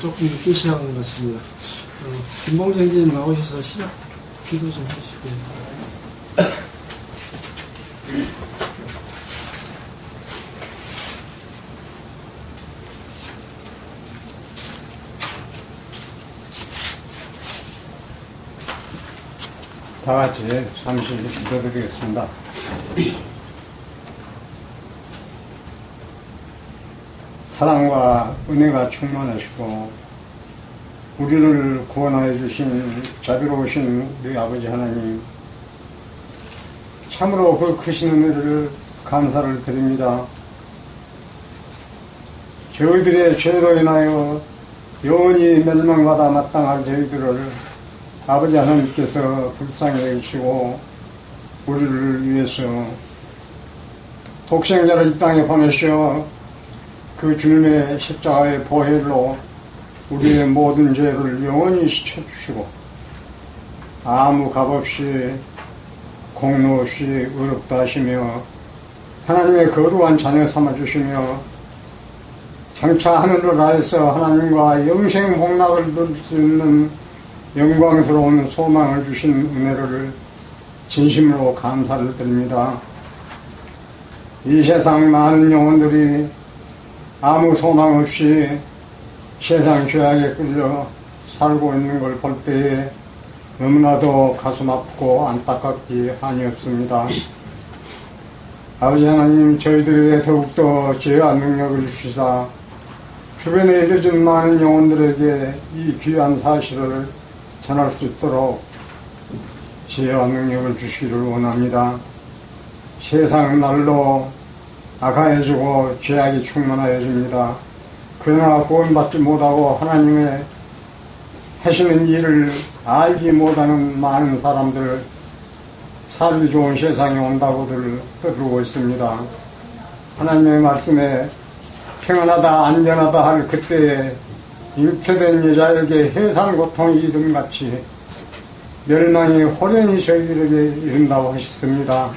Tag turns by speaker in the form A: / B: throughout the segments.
A: 조금 늦게 시작한 것 같습니다. 김봉재 형제님 나오셔서 시작 기도 좀 해주시고요.
B: 다 같이 잠시 기도드리겠습니다. 사랑과 은혜가 충만하시고 우리를 구원하여 주신 자비로우신 우리 아버지 하나님, 참으로 그 크신 은혜를 감사를 드립니다. 저희들의 죄로 인하여 영원히 멸망받아 마땅할 저희들을 아버지 하나님께서 불쌍히 여기시고 우리를 위해서 독생자를 이 땅에 보내시어 그 주님의 십자가의 보혈로 우리의 모든 죄를 영원히 씻어주시고 아무 값 없이 공로 없이 의롭다 하시며 하나님의 거룩한 자녀 삼아주시며 장차 하늘을 아래서 하나님과 영생 복락을 누릴 수 있는 영광스러운 소망을 주신 은혜를 진심으로 감사를 드립니다. 이 세상 많은 영혼들이 아무 소망 없이 세상 죄악에 끌려 살고 있는 걸 볼 때에 너무나도 가슴 아프고 안타깝기 한이 없습니다. 아버지 하나님, 저희들에게 더욱더 지혜와 능력을 주시사 주변에 이르진 많은 영혼들에게 이 귀한 사실을 전할 수 있도록 지혜와 능력을 주시기를 원합니다. 세상 날로 악하여지고 죄악이 충만하여집니다. 그러나 구원받지 못하고 하나님의 하시는 일을 알지 못하는 많은 사람들, 살기 좋은 세상에 온다고들 떠들고 있습니다. 하나님의 말씀에 평안하다 안전하다 할 그때에 잉태된 여자에게 해산 고통이 이름같이 멸망이 호련히 저희들에게 이른다고 하셨습니다.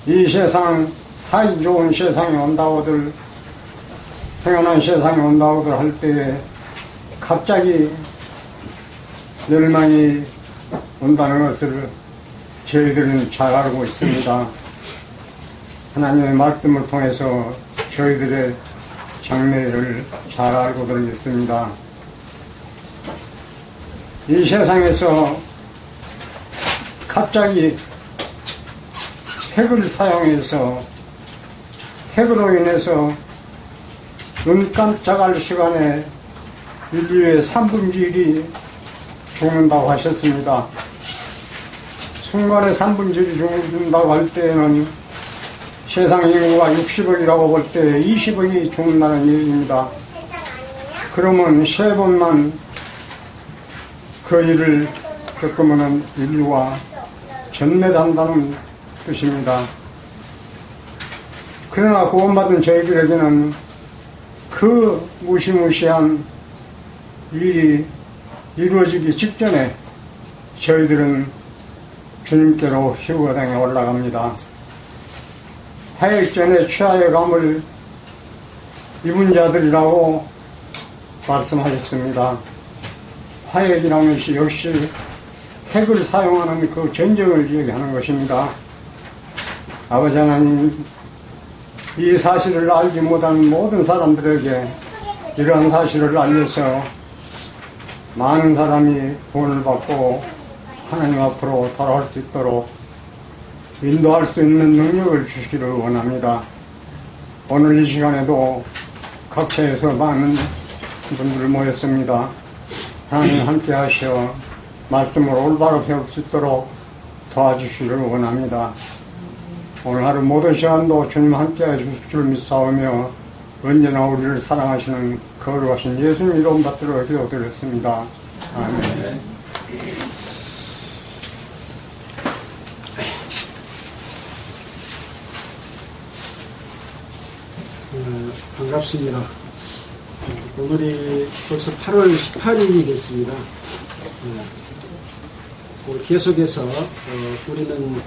B: 이 세상, 살기 좋은 세상에 온다고들, 평안한 세상에 온다고들 할 때에 갑자기 멸망이 온다는 것을 저희들은 잘 알고 있습니다. 하나님의 말씀을 통해서 저희들의 장래를 잘 알고들 있습니다. 이 세상에서 갑자기 핵을 사용해서 핵으로 인해서 눈 깜짝할 시간에 인류의 3분의 1이 죽는다고 하셨습니다. 순간에 3분의 1이 죽는다고 할 때에는 세상 인구가 60억이라고 볼 때 20억이 죽는다는 얘기입니다. 그러면 3번만 그 일을 겪으면 인류가 전멸한다는 뜻입니다. 그러나 구원받은 저희들에게는 그 무시무시한 일이 이루어지기 직전에 저희들은 주님께로 휴거 땅에 올라갑니다. 해액전에 취하여 감을 입은 자들이라고 말씀하셨습니다. 화액이라는 것이 역시 핵을 사용하는 그 전쟁을 얘기하는 것입니다. 아버지 하나님, 이 사실을 알지 못하는 모든 사람들에게 이러한 사실을 알려서 많은 사람이 구원을 받고 하나님 앞으로 돌아올 수 있도록 인도할 수 있는 능력을 주시기를 원합니다. 오늘 이 시간에도 각처에서 많은 분들 모였습니다. 하나님 함께 하셔 말씀을 올바로 배울 수 있도록 도와주시기를 원합니다. 오늘 하루 모든 시간도 주님 함께 해주실 줄 믿사오며 언제나 우리를 사랑하시는 거룩하신 예수님 이름 받들어 기도드렸습니다. 아멘.
A: 반갑습니다. 오늘이 벌써 8월 18일이 됐습니다. 계속해서 우리는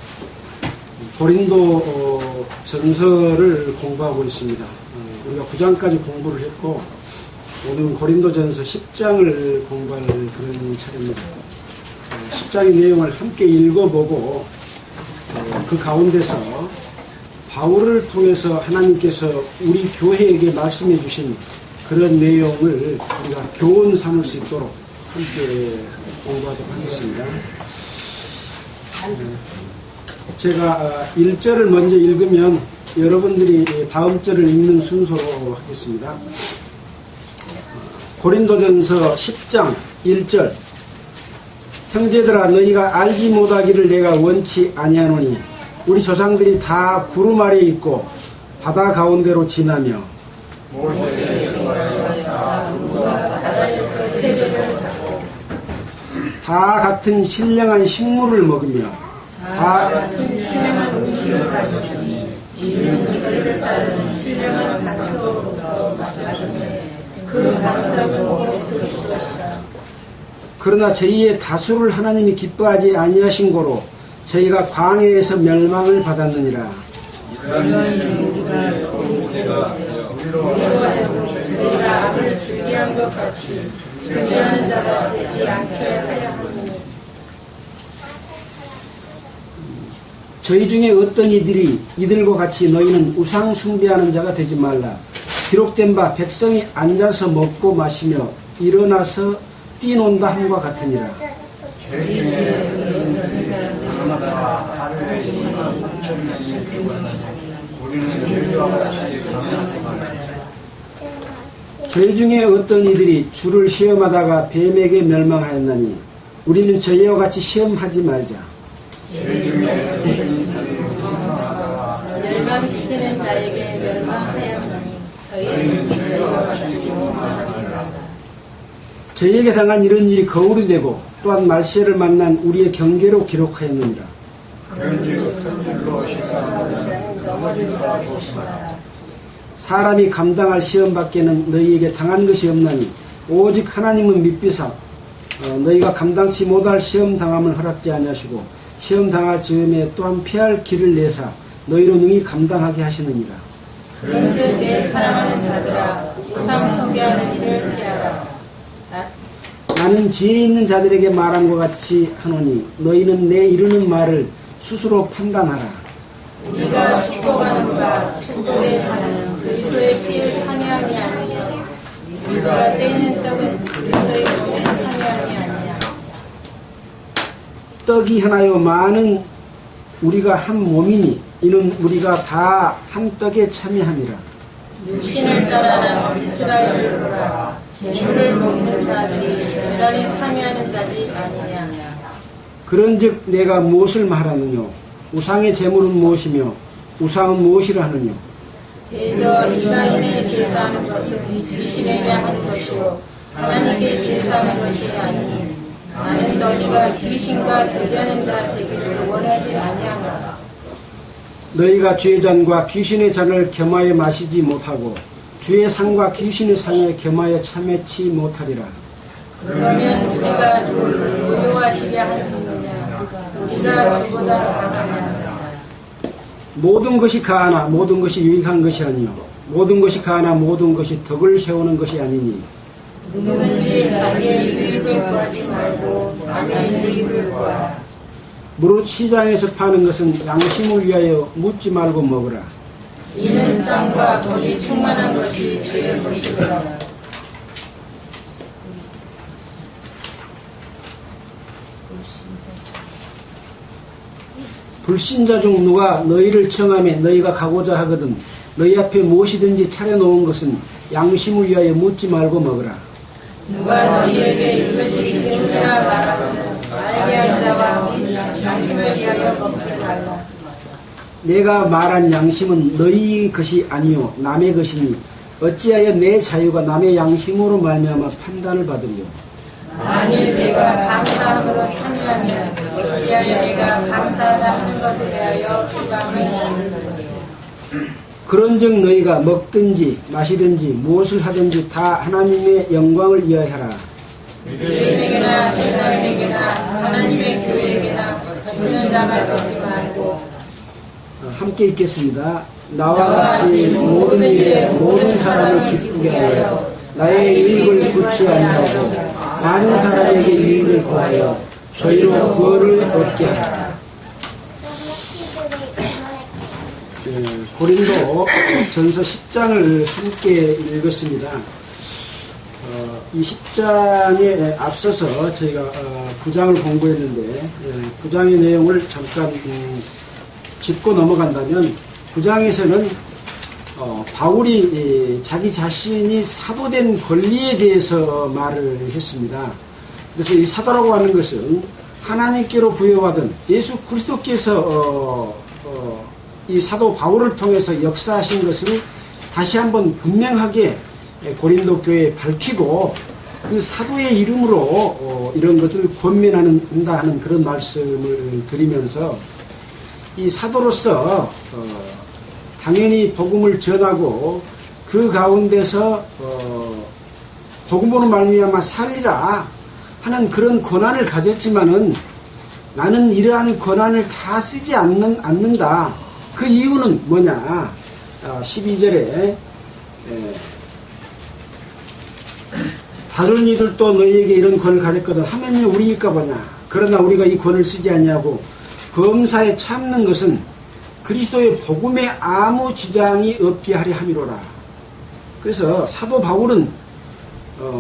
A: 고린도 전서를 공부하고 있습니다. 우리가 9장까지 공부를 했고 오늘은 고린도전서 10장을 공부할 그런 차례입니다. 10장의 내용을 함께 읽어보고 그 가운데서 바울을 통해서 하나님께서 우리 교회에게 말씀해 주신 그런 내용을 우리가 교훈 삼을 수 있도록 함께 공부하도록 하겠습니다. 제가 1절을 먼저 읽으면 여러분들이 다음 절을 읽는 순서로 하겠습니다. 고린도전서 10장 1절. 형제들아, 너희가 알지 못하기를 내가 원치 아니하노니 우리 조상들이 다 구름 아래에 있고 바다 가운데로 지나며 다 같은 신령한 식물을 먹으며 다 같은 신령한 음식을 가졌으니 이는 저희를 따르는 신령한 반석으로부터 마셨으니 그 반석은 그리스도시라. 그러나 저희의 다수를 하나님이 기뻐하지 아니하신 고로 저희가 광야에서 멸망을 받았느니라. 저희가 악을 즐기한 것 같이 즐기하는 자가 되지 않게 하려 하니 저희 중에 어떤 이들이 이들과 같이 너희는 우상 숭배하는 자가 되지 말라. 기록된 바 백성이 앉아서 먹고 마시며 일어나서 뛰논다 함과 같으니라. 저희 중에 어떤 이들이 주를 시험하다가 뱀에게 멸망하였나니 우리는 저희와 같이 시험하지 말자. 멸망시키는 자에게 멸망하였나니 저희는 저희와 같이 멸망하지 말자. 저희에게 당한 이런 일이 거울이 되고 또한 말세를 만난 우리의 경계로 기록하였느니라. 사람이 감당할 시험 밖에는 너희에게 당한 것이 없나니 오직 하나님은 믿비사 너희가 감당치 못할 시험 당함을 허락지 아니하시고 시험 당할 즈음에 또한 피할 길을 내사 너희로 능히 감당하게 하시느니라. 그런즉 내 사랑하는 자들아 우상 숭배하는 일을 피하라. 나는 지혜 있는 자들에게 말한 것 같이 하노니 너희는 내 이르는 말을 스스로 판단하라. 우리가 축복하는 바 축복의 자는 그리스도의 피를 참여함이 아니며 우리가 떼는 떡은 그리스도의 몸에 참여함이 아니냐. 떡이 하나요 많은 우리가 한 몸이니 이는 우리가 다 한 떡에 참여함이라. 육신을 따라는 이스라엘을 보라. 재물을 먹는 자들이 재단에 참여하는 자들이 아니냐. 그런즉 내가 무엇을 말하느냐. 우상의 재물은 무엇이며 우상은 무엇이라 하느냐. 대저 이방인의 제사하는 것은 귀신에게 하는 것이요 하나님께 제사하는 것이 아니니 나는 너희가 귀신과 교제하는 자 되기를 원하지 아니하노라. 너희가 주의 잔과 귀신의 잔을 겸하여 마시지 못하고 주의 상과 귀신의 상에 겸하여 참여치 못하리라. 그러면 우리가 주를 무료하시게 하느냐. 우리가 주보다 강하냐. 모든 것이 가하나 모든 것이 유익한 것이 아니요 모든 것이 가하나 모든 것이 덕을 세우는 것이 아니니 누구든지 자기의 유익을 구하지 말고 남의 유익을 구하라. 무릇 시장에서 파는 것은 양심을 위하여 묻지 말고 먹으라. 이는 땅과 돈이 충만한 것이 주의 것이라. 불신자 중 누가 너희를 청하며 너희가 가고자 하거든 너희 앞에 무엇이든지 차려놓은 것은 양심을 위하여 묻지 말고 먹으라. 누가 너희에게 이것이 재물이라 말하거든 알게 한 자와 양심을 위하여 먹지 말라. 내가 말한 양심은 너희 것이 아니요 남의 것이니 어찌하여 내 자유가 남의 양심으로 말미암아 판단을 받으리요. 만일 내가 감사함으로 참여하면 어찌하여 내가 감사하다 하는 것에 대하여 비방을 하느냐. 그런즉 너희가 먹든지 마시든지 무엇을 하든지 다 하나님의 영광을 위하여 하라. 유대인에게나 헬라인에게나 하나님의 교회에게나 거치는 자가 되지 말고. 함께 읽겠습니다. 나와 같이 모든 일에 모든 사람을 기쁘게 하여 나의 유익을 묻지 아니하고 많은 사람에게 유익을 구하여 저희로 구원을 얻게 하라. 고린도 전서 10장을 함께 읽었습니다. 이 10장에 앞서서 저희가 9장을 공부했는데 9장의 내용을 잠깐 짚고 넘어간다면 9장에서는 바울이 자기 자신이 사도된 권리에 대해서 말을 했습니다. 그래서 이 사도라고 하는 것은 하나님께로 부여받은 예수 그리스도께서 이 사도 바울을 통해서 역사하신 것을 다시 한번 분명하게 고린도 교회에 밝히고 그 사도의 이름으로 이런 것을 권면한다 하는 그런 말씀을 드리면서 이 사도로서 당연히 복음을 전하고 그 가운데서 복음으로 말미암아 살리라 하는 그런 권한을 가졌지만은 나는 이러한 권한을 다 쓰지 않는다. 그 이유는 뭐냐? 12절에 다른 이들도 너희에게 이런 권을 가졌거든 하면요 우리일까 보냐. 그러나 우리가 이 권을 쓰지 않냐고 범사에 참는 것은 그리스도의 복음에 아무 지장이 없게 하려 함이로라. 그래서 사도 바울은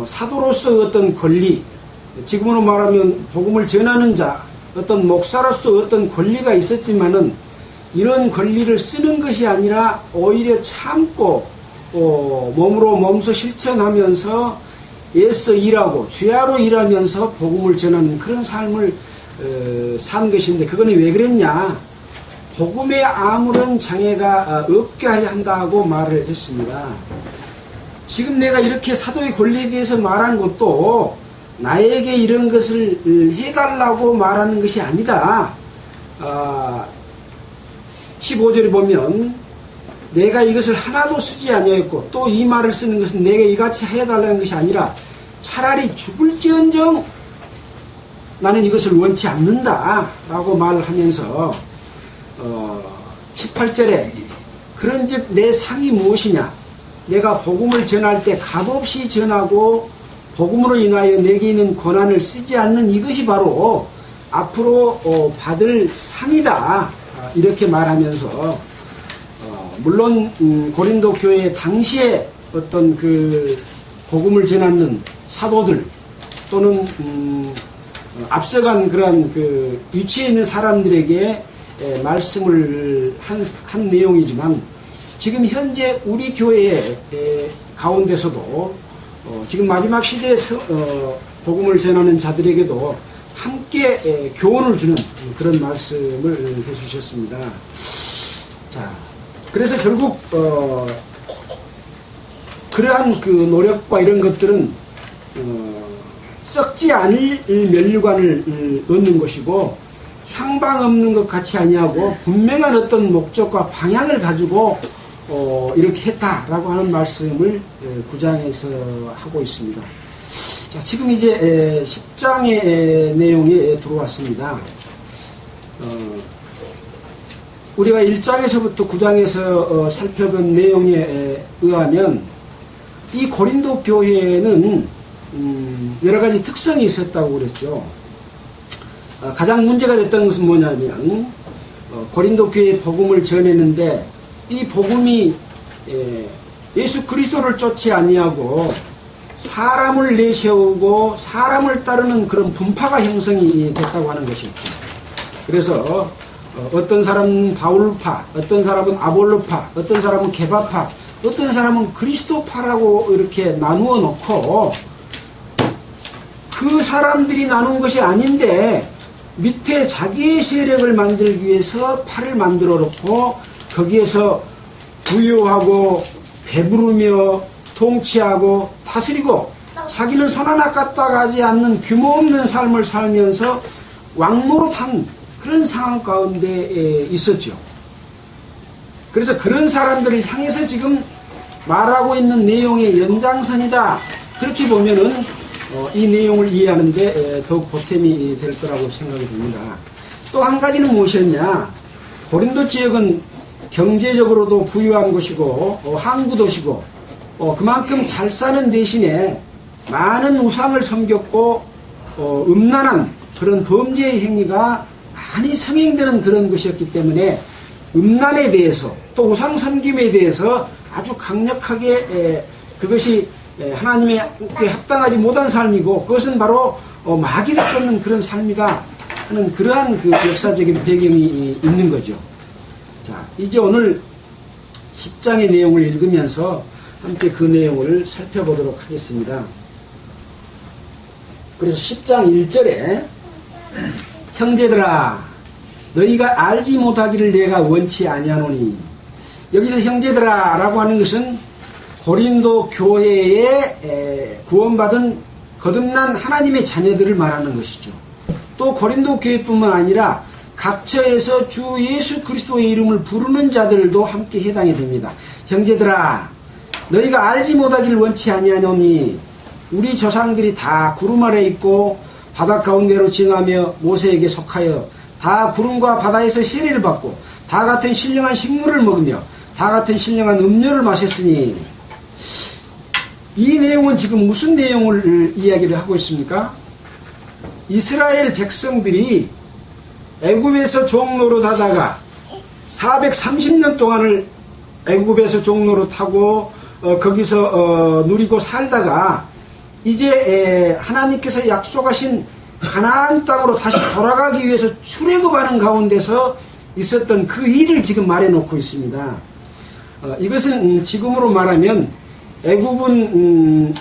A: 사도로서 어떤 권리, 지금으로 말하면 복음을 전하는 자, 어떤 목사로서 어떤 권리가 있었지만은 이런 권리를 쓰는 것이 아니라 오히려 참고 몸으로 몸소 실천하면서 애써 일하고 주야로 일하면서 복음을 전하는 그런 삶을 산 것인데 그거는 왜 그랬냐? 복음에 아무런 장애가 없게 하려 한다고 말을 했습니다. 지금 내가 이렇게 사도의 권리에 대해서 말한 것도 나에게 이런 것을 해달라고 말하는 것이 아니다. 15절에 보면 내가 이것을 하나도 쓰지 아니하였고 또 이 말을 쓰는 것은 내가 이같이 해달라는 것이 아니라 차라리 죽을지언정 나는 이것을 원치 않는다 라고 말을 하면서 18절에 그런즉 내 상이 무엇이냐? 내가 복음을 전할 때 값없이 전하고 복음으로 인하여 내게 있는 권한을 쓰지 않는 이것이 바로 앞으로 받을 상이다. 이렇게 말하면서 물론 고린도 교회 당시에 어떤 그 복음을 전하는 사도들 또는 앞서간 그런 그 위치에 있는 사람들에게 말씀을 한 내용이지만 지금 현재 우리 교회 가운데서도 지금 마지막 시대에 복음을 전하는 자들에게도 함께 교훈을 주는 그런 말씀을 해주셨습니다. 자, 그래서 결국 그러한 그 노력과 이런 것들은 썩지 않을 면류관을 얻는 것이고 향방 없는 것 같이 아니하고 분명한 어떤 목적과 방향을 가지고 이렇게 했다라고 하는 말씀을 9장에서 하고 있습니다. 자, 지금 이제 10장의 내용에 들어왔습니다. 우리가 1장에서부터 9장에서 살펴본 내용에 의하면 이 고린도 교회는 여러 가지 특성이 있었다고 그랬죠. 가장 문제가 됐던 것은 뭐냐면 고린도 교회의 복음을 전했는데 이 복음이 예수 그리스도를 쫓지 아니하고 사람을 내세우고 사람을 따르는 그런 분파가 형성이 됐다고 하는 것이었죠. 그래서 어떤 사람은 바울파, 어떤 사람은 아볼로파, 어떤 사람은 게바파, 어떤 사람은 그리스도파라고 이렇게 나누어 놓고 그 사람들이 나눈 것이 아닌데 밑에 자기의 세력을 만들기 위해서 파를 만들어 놓고 거기에서 부유하고 배부르며 통치하고 다스리고 자기는 손 하나 까딱 하지 않는 규모 없는 삶을 살면서 왕노릇한 그런 상황 가운데 있었죠. 그래서 그런 사람들을 향해서 지금 말하고 있는 내용의 연장선이다. 그렇게 보면은 이 내용을 이해하는데 더욱 보탬이 될 거라고 생각이 듭니다. 또 한 가지는 무엇이었냐? 고린도 지역은 경제적으로도 부유한 곳이고 항구 도시고 그만큼 잘 사는 대신에 많은 우상을 섬겼고 음란한 그런 범죄의 행위가 많이 성행되는 그런 것이었기 때문에 음란에 대해서 또 우상 섬김에 대해서 아주 강력하게 그것이 하나님의 합당하지 못한 삶이고 그것은 바로 마귀를 쫓는 그런 삶이다 하는 그러한 그 역사적인 배경이 있는 거죠. 자, 이제 오늘 10장의 내용을 읽으면서 함께 그 내용을 살펴보도록 하겠습니다. 그래서 10장 1절에 형제들아 너희가 알지 못하기를 내가 원치 아니하노니, 여기서 형제들아 라고 하는 것은 고린도 교회에 구원받은 거듭난 하나님의 자녀들을 말하는 것이죠. 또 고린도 교회뿐만 아니라 각처에서 주 예수 그리스도의 이름을 부르는 자들도 함께 해당이 됩니다. 형제들아 너희가 알지 못하기를 원치 아니하노니, 우리 조상들이 다 구름 아래 있고 바다 가운데로 지나며 모세에게 속하여 다 구름과 바다에서 세례를 받고 다 같은 신령한 식물을 먹으며 다 같은 신령한 음료를 마셨으니, 이 내용은 지금 무슨 내용을 이야기를 하고 있습니까? 이스라엘 백성들이 애굽에서 종노릇 하다가 430년 동안을 애굽에서 종노릇 하고 거기서 누리고 살다가 이제 하나님께서 약속하신 가나안 땅으로 다시 돌아가기 위해서 출애굽하는 가운데서 있었던 그 일을 지금 말해놓고 있습니다. 이것은 지금으로 말하면 애굽은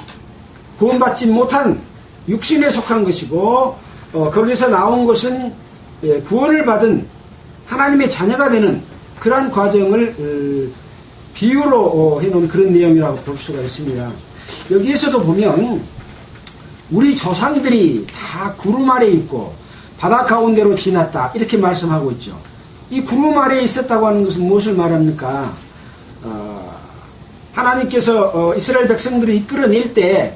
A: 구원받지 못한 육신에 속한 것이고 거기서 나온 것은 구원을 받은 하나님의 자녀가 되는 그러한 과정을 비유로 해놓은 그런 내용이라고 볼 수가 있습니다. 여기에서도 보면 우리 조상들이 다 구름 아래 있고 바다 가운데로 지났다 이렇게 말씀하고 있죠. 이 구름 아래에 있었다고 하는 것은 무엇을 말합니까? 하나님께서 이스라엘 백성들을 이끌어낼 때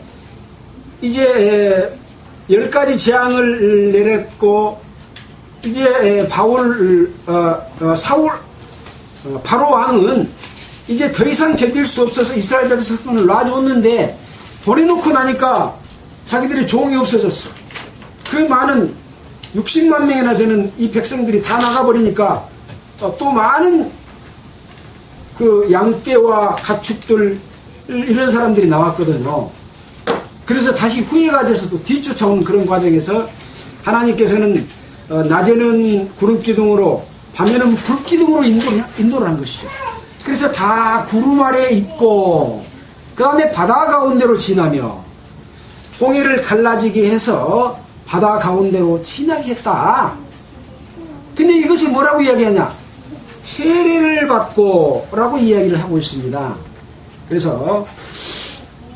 A: 이제 10가지 재앙을 내렸고 이제 바로 왕은 이제 더 이상 견딜 수 없어서 이스라엘 백성을 놔줬는데 버려놓고 나니까 자기들의 종이 없어졌어. 그 많은 60만 명이나 되는 이 백성들이 다 나가버리니까 또 많은 그 양떼와 가축들 이런 사람들이 나왔거든요. 그래서 다시 후회가 돼서 또 뒤쫓아오는 그런 과정에서 하나님께서는 낮에는 구름기둥으로 밤에는 불기둥으로 인도를 한 것이죠. 그래서 다 구름 아래에 있고 그 다음에 바다 가운데로 지나며 홍해를 갈라지게 해서 바다 가운데로 지나게 했다. 근데 이것이 뭐라고 이야기하냐? 세례를 받고 라고 이야기를 하고 있습니다. 그래서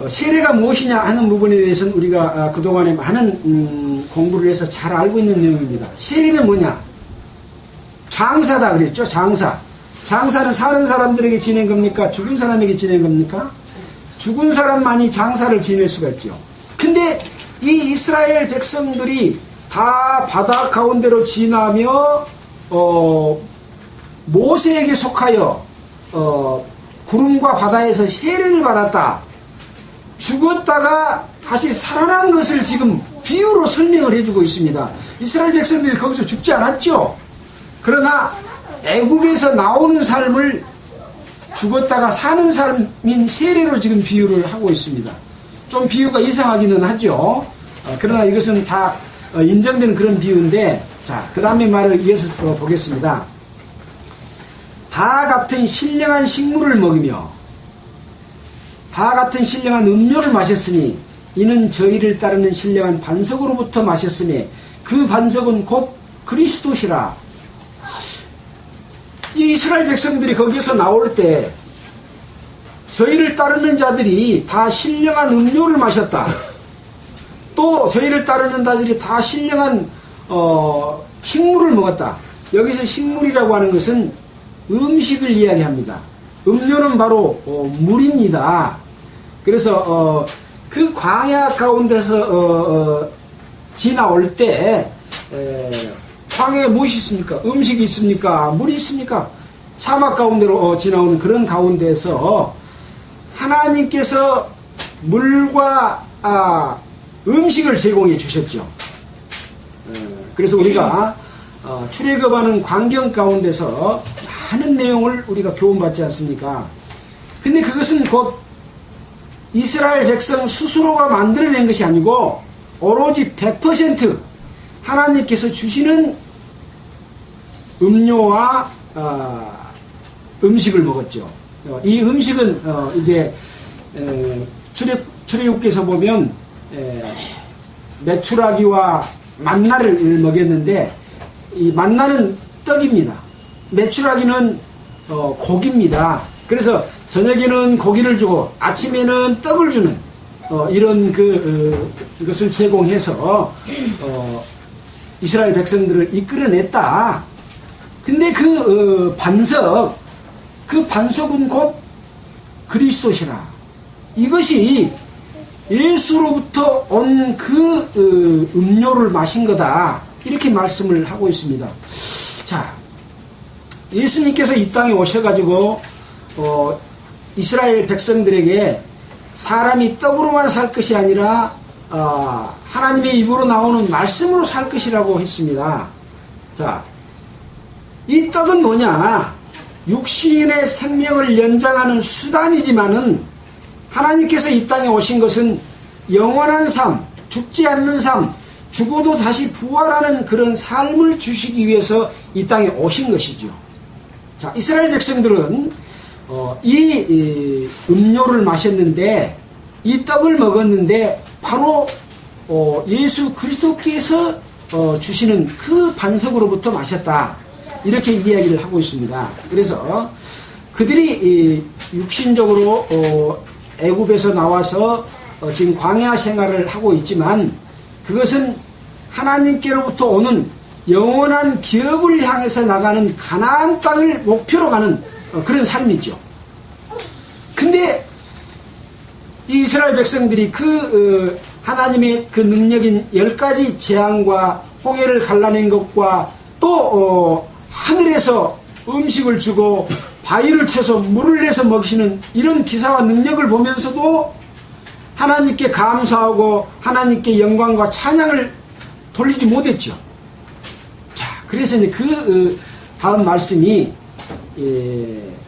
A: 세례가 무엇이냐 하는 부분에 대해서는 우리가 그동안에 많은 공부를 해서 잘 알고 있는 내용입니다. 세례는 뭐냐? 장사다 그랬죠. 장사는 사는 사람들에게 지낸 겁니까? 죽은 사람에게 지낸 겁니까? 죽은 사람만이 장사를 지낼 수가 있죠. 근데 이 이스라엘 백성들이 다 바다 가운데로 지나며 모세에게 속하여 구름과 바다에서 세례를 받았다. 죽었다가 다시 살아난 것을 지금 비유로 설명을 해주고 있습니다. 이스라엘 백성들이 거기서 죽지 않았죠. 그러나 애굽에서 나오는 삶을 죽었다가 사는 삶인 세례로 지금 비유를 하고 있습니다. 좀 비유가 이상하기는 하죠. 그러나 이것은 다 인정되는 그런 비유인데, 자, 그 다음에 말을 이어서 보겠습니다. 다 같은 신령한 식물을 먹으며 다 같은 신령한 음료를 마셨으니 이는 저희를 따르는 신령한 반석으로부터 마셨으니 그 반석은 곧 그리스도시라. 이 이스라엘 백성들이 거기서 나올 때 저희를 따르는 자들이 다 신령한 음료를 마셨다. 또 저희를 따르는 자들이 다 신령한 식물을 먹었다. 여기서 식물이라고 하는 것은 음식을 이야기합니다. 음료는 바로 물입니다. 그래서 그 광야 가운데서 지나올 때 광야에 무엇이 있습니까? 음식이 있습니까? 물이 있습니까? 사막 가운데로 지나오는 그런 가운데서 하나님께서 물과 음식을 제공해 주셨죠. 그래서 우리가 출애굽하는 광경 가운데서 많은 내용을 우리가 교훈받지 않습니까? 근데 그것은 곧 이스라엘 백성 스스로가 만들어낸 것이 아니고 오로지 100% 하나님께서 주시는 음료와 음식을 먹었죠. 이 음식은 이제 출애굽기에서 보면 메추라기와 만나를 먹였는데 이 만나는 떡입니다. 메추라기는 고기입니다. 그래서 저녁에는 고기를 주고 아침에는 떡을 주는 이런 이것을 제공해서 이스라엘 백성들을 이끌어냈다. 근데 그 반석은 곧 그리스도시라. 이것이 예수로부터 온 그 음료를 마신 거다. 이렇게 말씀을 하고 있습니다. 자, 예수님께서 이 땅에 오셔가지고 이스라엘 백성들에게 사람이 떡으로만 살 것이 아니라 하나님의 입으로 나오는 말씀으로 살 것이라고 했습니다. 자, 이 떡은 뭐냐? 육신의 생명을 연장하는 수단이지만은 하나님께서 이 땅에 오신 것은 영원한 삶, 죽지 않는 삶, 죽어도 다시 부활하는 그런 삶을 주시기 위해서 이 땅에 오신 것이죠. 자, 이스라엘 백성들은 이 음료를 마셨는데, 이 떡을 먹었는데 바로 예수 그리스도께서 주시는 그 반석으로부터 마셨다. 이렇게 이야기를 하고 있습니다. 그래서 그들이 육신적으로 애굽에서 나와서 지금 광야 생활을 하고 있지만 그것은 하나님께로부터 오는 영원한 기업을 향해서 나가는 가나안 땅을 목표로 가는 그런 삶이죠. 근데 이스라엘 백성들이 하나님의 그 능력인 10가지 재앙과 홍해를 갈라낸 것과 또 하늘에서 음식을 주고 바위를 쳐서 물을 내서 먹이시는 이런 기사와 능력을 보면서도 하나님께 감사하고 하나님께 영광과 찬양을 돌리지 못했죠. 자, 그래서 이제 그 다음 말씀이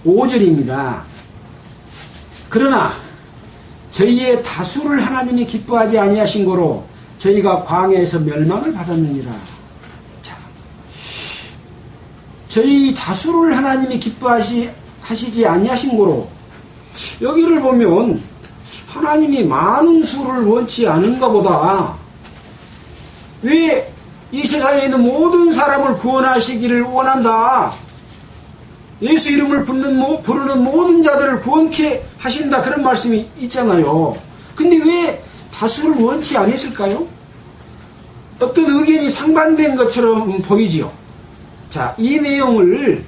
A: 5절입니다. 그러나 저희의 다수를 하나님이 기뻐하지 아니하신 거로 저희가 광야에서 멸망을 받았느니라. 자, 저희 다수를 하나님이 기뻐하시지 아니하신 거로, 여기를 보면 하나님이 많은 수를 원치 않은가 보다. 왜 이 세상에 있는 모든 사람을 구원하시기를 원한다. 예수 이름을 부르는 모든 자들을 구원케 하신다. 그런 말씀이 있잖아요. 근데 왜 다수를 원치 않았을까요? 어떤 의견이 상반된 것처럼 보이지요. 자, 이 내용을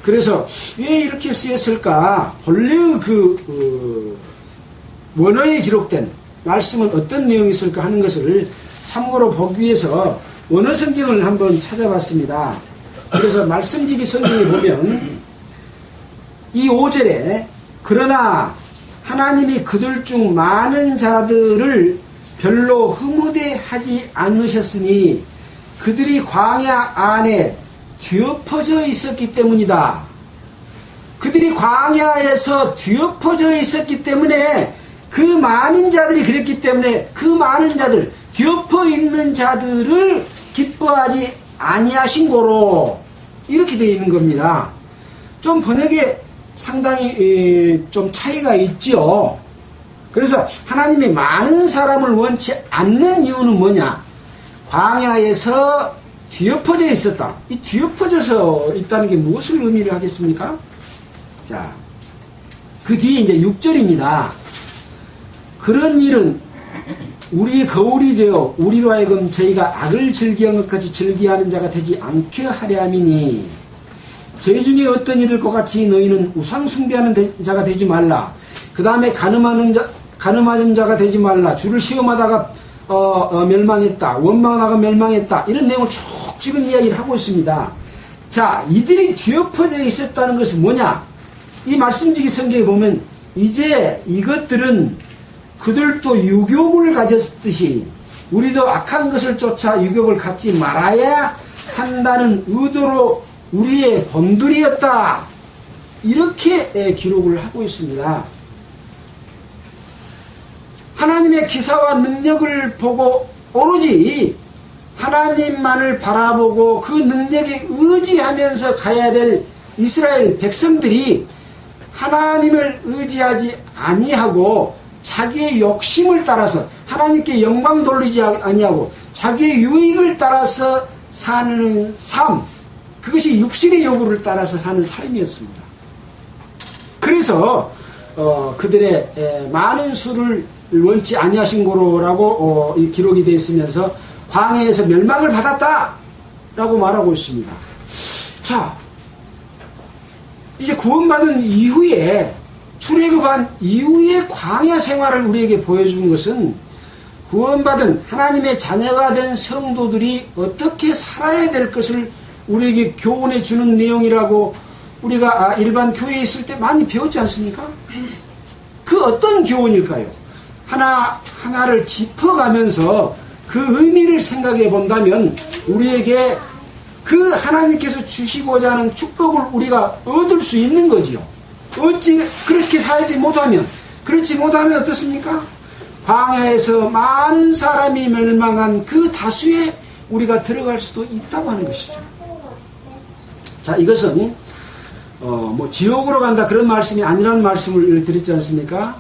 A: 그래서 왜 이렇게 쓰였을까? 본래 원어에 기록된 말씀은 어떤 내용이 있을까 하는 것을 참고로 보기 위해서 원어 성경을 한번 찾아봤습니다. 그래서 말씀지기 성경에 보면 이 5절에 그러나 하나님이 그들 중 많은 자들을 별로 흐무대 하지 않으셨으니 그들이 광야 안에 뒤엎어져 있었기 때문이다. 그들이 광야에서 뒤엎어져 있었기 때문에 그 많은 자들이 그랬기 때문에 그 많은 자들, 뒤엎어 있는 자들을 기뻐하지 아니하신 거로 이렇게 되어 있는 겁니다. 좀 번역에 상당히 좀 차이가 있죠. 그래서 하나님이 많은 사람을 원치 않는 이유는 뭐냐? 광야에서 뒤엎어져 있었다. 이 뒤엎어져서 있다는 게 무엇을 의미를 하겠습니까? 자, 그 뒤에 이제 6절입니다. 그런 일은 우리의 거울이 되어 우리로 하여금 저희가 악을 즐기한 것 같이 즐기하는 자가 되지 않게 하려 함이니 저희 중에 어떤 이들과 같이 너희는 우상 숭배하는 자가 되지 말라. 그 다음에 가늠하는 자가 되지 말라. 주를 시험하다가 멸망했다. 원망하다가 멸망했다. 이런 내용을 쭉 지금 이야기를 하고 있습니다. 자, 이들이 뒤엎어져 있었다는 것은 뭐냐? 이 말씀지기 성경에 보면 이제 이것들은 그들도 유욕을 가졌듯이 우리도 악한 것을 쫓아 유욕을 갖지 말아야 한다는 의도로 우리의 본들이었다. 이렇게 기록을 하고 있습니다. 하나님의 기사와 능력을 보고 오로지 하나님만을 바라보고 그 능력에 의지하면서 가야 될 이스라엘 백성들이 하나님을 의지하지 아니하고 자기의 욕심을 따라서 하나님께 영광 돌리지 아니하고 자기의 유익을 따라서 사는 삶, 그것이 육신의 요구를 따라서 사는 삶이었습니다. 그래서 그들의 많은 수를 원치 아니하신 거로라고 기록이 되어 있으면서 광야에서 멸망을 받았다라고 말하고 있습니다. 자, 이제 구원받은 이후에 출애굽한 이후의 광야 생활을 우리에게 보여준 것은 구원받은 하나님의 자녀가 된 성도들이 어떻게 살아야 될 것을 우리에게 교훈해 주는 내용이라고 우리가 일반 교회에 있을 때 많이 배웠지 않습니까? 그 어떤 교훈일까요? 하나하나를 짚어가면서 그 의미를 생각해 본다면 우리에게 그 하나님께서 주시고자 하는 축복을 우리가 얻을 수 있는 거지요. 어찌 그렇게 살지 못하면, 그렇지 못하면 어떻습니까? 광야에서 많은 사람이 멸망한 그 다수에 우리가 들어갈 수도 있다고 하는 것이죠. 자, 이것은 뭐 지옥으로 간다 그런 말씀이 아니라는 말씀을 드렸지 않습니까?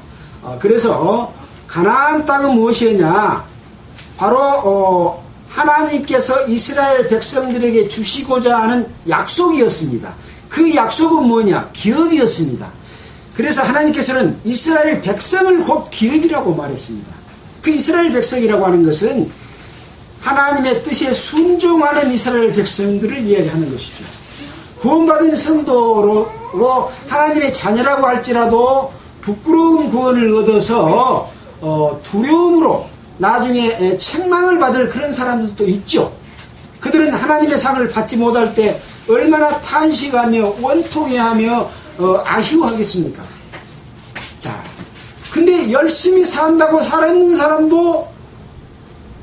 A: 그래서 가나안 땅은 무엇이었냐? 바로 하나님께서 이스라엘 백성들에게 주시고자 하는 약속이었습니다. 그 약속은 뭐냐? 기업이었습니다. 그래서 하나님께서는 이스라엘 백성을 곧 기업이라고 말했습니다. 그 이스라엘 백성이라고 하는 것은 하나님의 뜻에 순종하는 이스라엘 백성들을 이야기하는 것이죠. 구원받은 성도로 하나님의 자녀라고 할지라도 부끄러운 구원을 얻어서 두려움으로 나중에 책망을 받을 그런 사람들도 있죠. 그들은 하나님의 상을 받지 못할 때 얼마나 탄식하며 원통해하며 아쉬워하겠습니까? 자, 근데 열심히 산다고 살아있는 사람도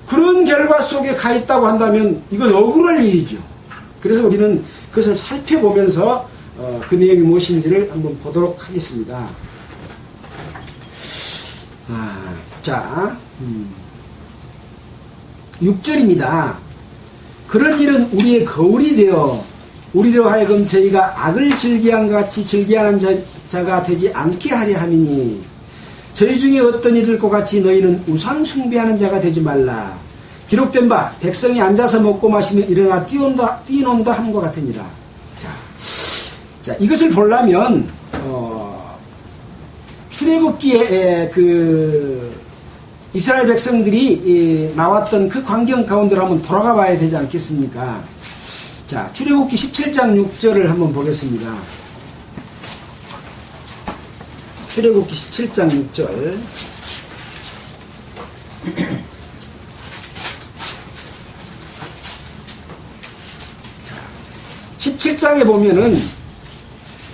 A: 그런 결과 속에 가 있다고 한다면 이건 억울할 일이죠. 그래서 우리는 그것을 살펴보면서 그 내용이 무엇인지를 한번 보도록 하겠습니다. 자, 6절입니다. 그런 일은 우리의 거울이 되어 우리로 하여금 저희가 악을 즐기한 같이 즐기하는 자가 되지 않게 하려 함이니 저희 중에 어떤 이들과 같이 너희는 우상 숭배하는 자가 되지 말라. 기록된 바 백성이 앉아서 먹고 마시며 일어나 뛰어논다 함과 같으니라. 자, 이것을 보려면 출애굽기에 그 이스라엘 백성들이 나왔던 그 광경 가운데로 한번 돌아가 봐야 되지 않겠습니까? 자, 출애굽기 17장 6절을 한번 보겠습니다. 출애굽기 17장 6절. 17장에 보면은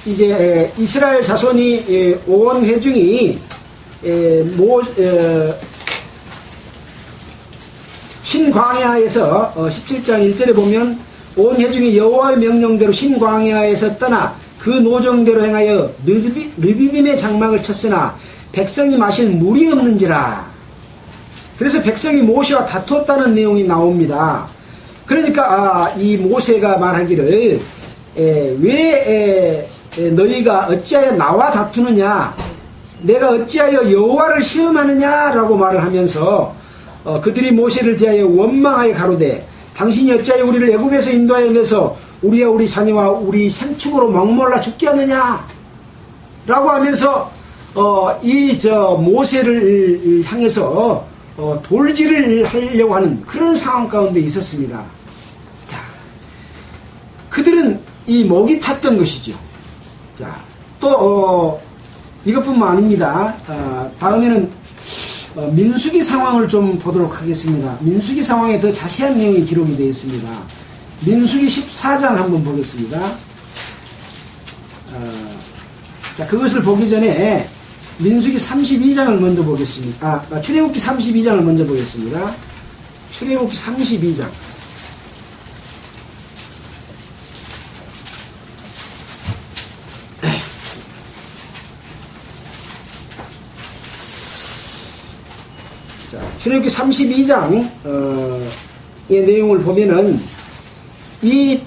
A: 이제 이스라엘 자손이 온 회중이 신광야에서 17장 1절에 보면 온 회중이 여호와의 명령대로 신광야에서 떠나 그 노정대로 행하여 르비딤의 장막을 쳤으나 백성이 마실 물이 없는지라. 그래서 백성이 모세와 다퉜다는 내용이 나옵니다. 그러니까 이 모세가 말하기를 왜 너희가 어찌하여 나와 다투느냐, 내가 어찌하여 여호와를 시험하느냐라고 말을 하면서 그들이 모세를 대하여 원망하여 가로되 당신이 어찌하여 우리를 애굽에서 인도하여 내서 우리와 우리 자녀와 우리 생축으로 목말라 죽게 하느냐 라고 하면서 모세를 향해서 돌질을 하려고 하는 그런 상황 가운데 있었습니다. 자, 그들은 이 목이 탔던 것이죠. 자, 또 이것뿐만 아닙니다. 다음에는 민수기 상황을 좀 보도록 하겠습니다. 민수기 상황에 더 자세한 내용이 기록이 되어 있습니다. 민수기 14장 한번 보겠습니다. 자, 그것을 보기 전에 민수기 32장을 먼저 보겠습니다. 출애굽기 32장을 먼저 보겠습니다. 출애굽기 32장. 자, 출애굽기 32장의 내용을 보면은 이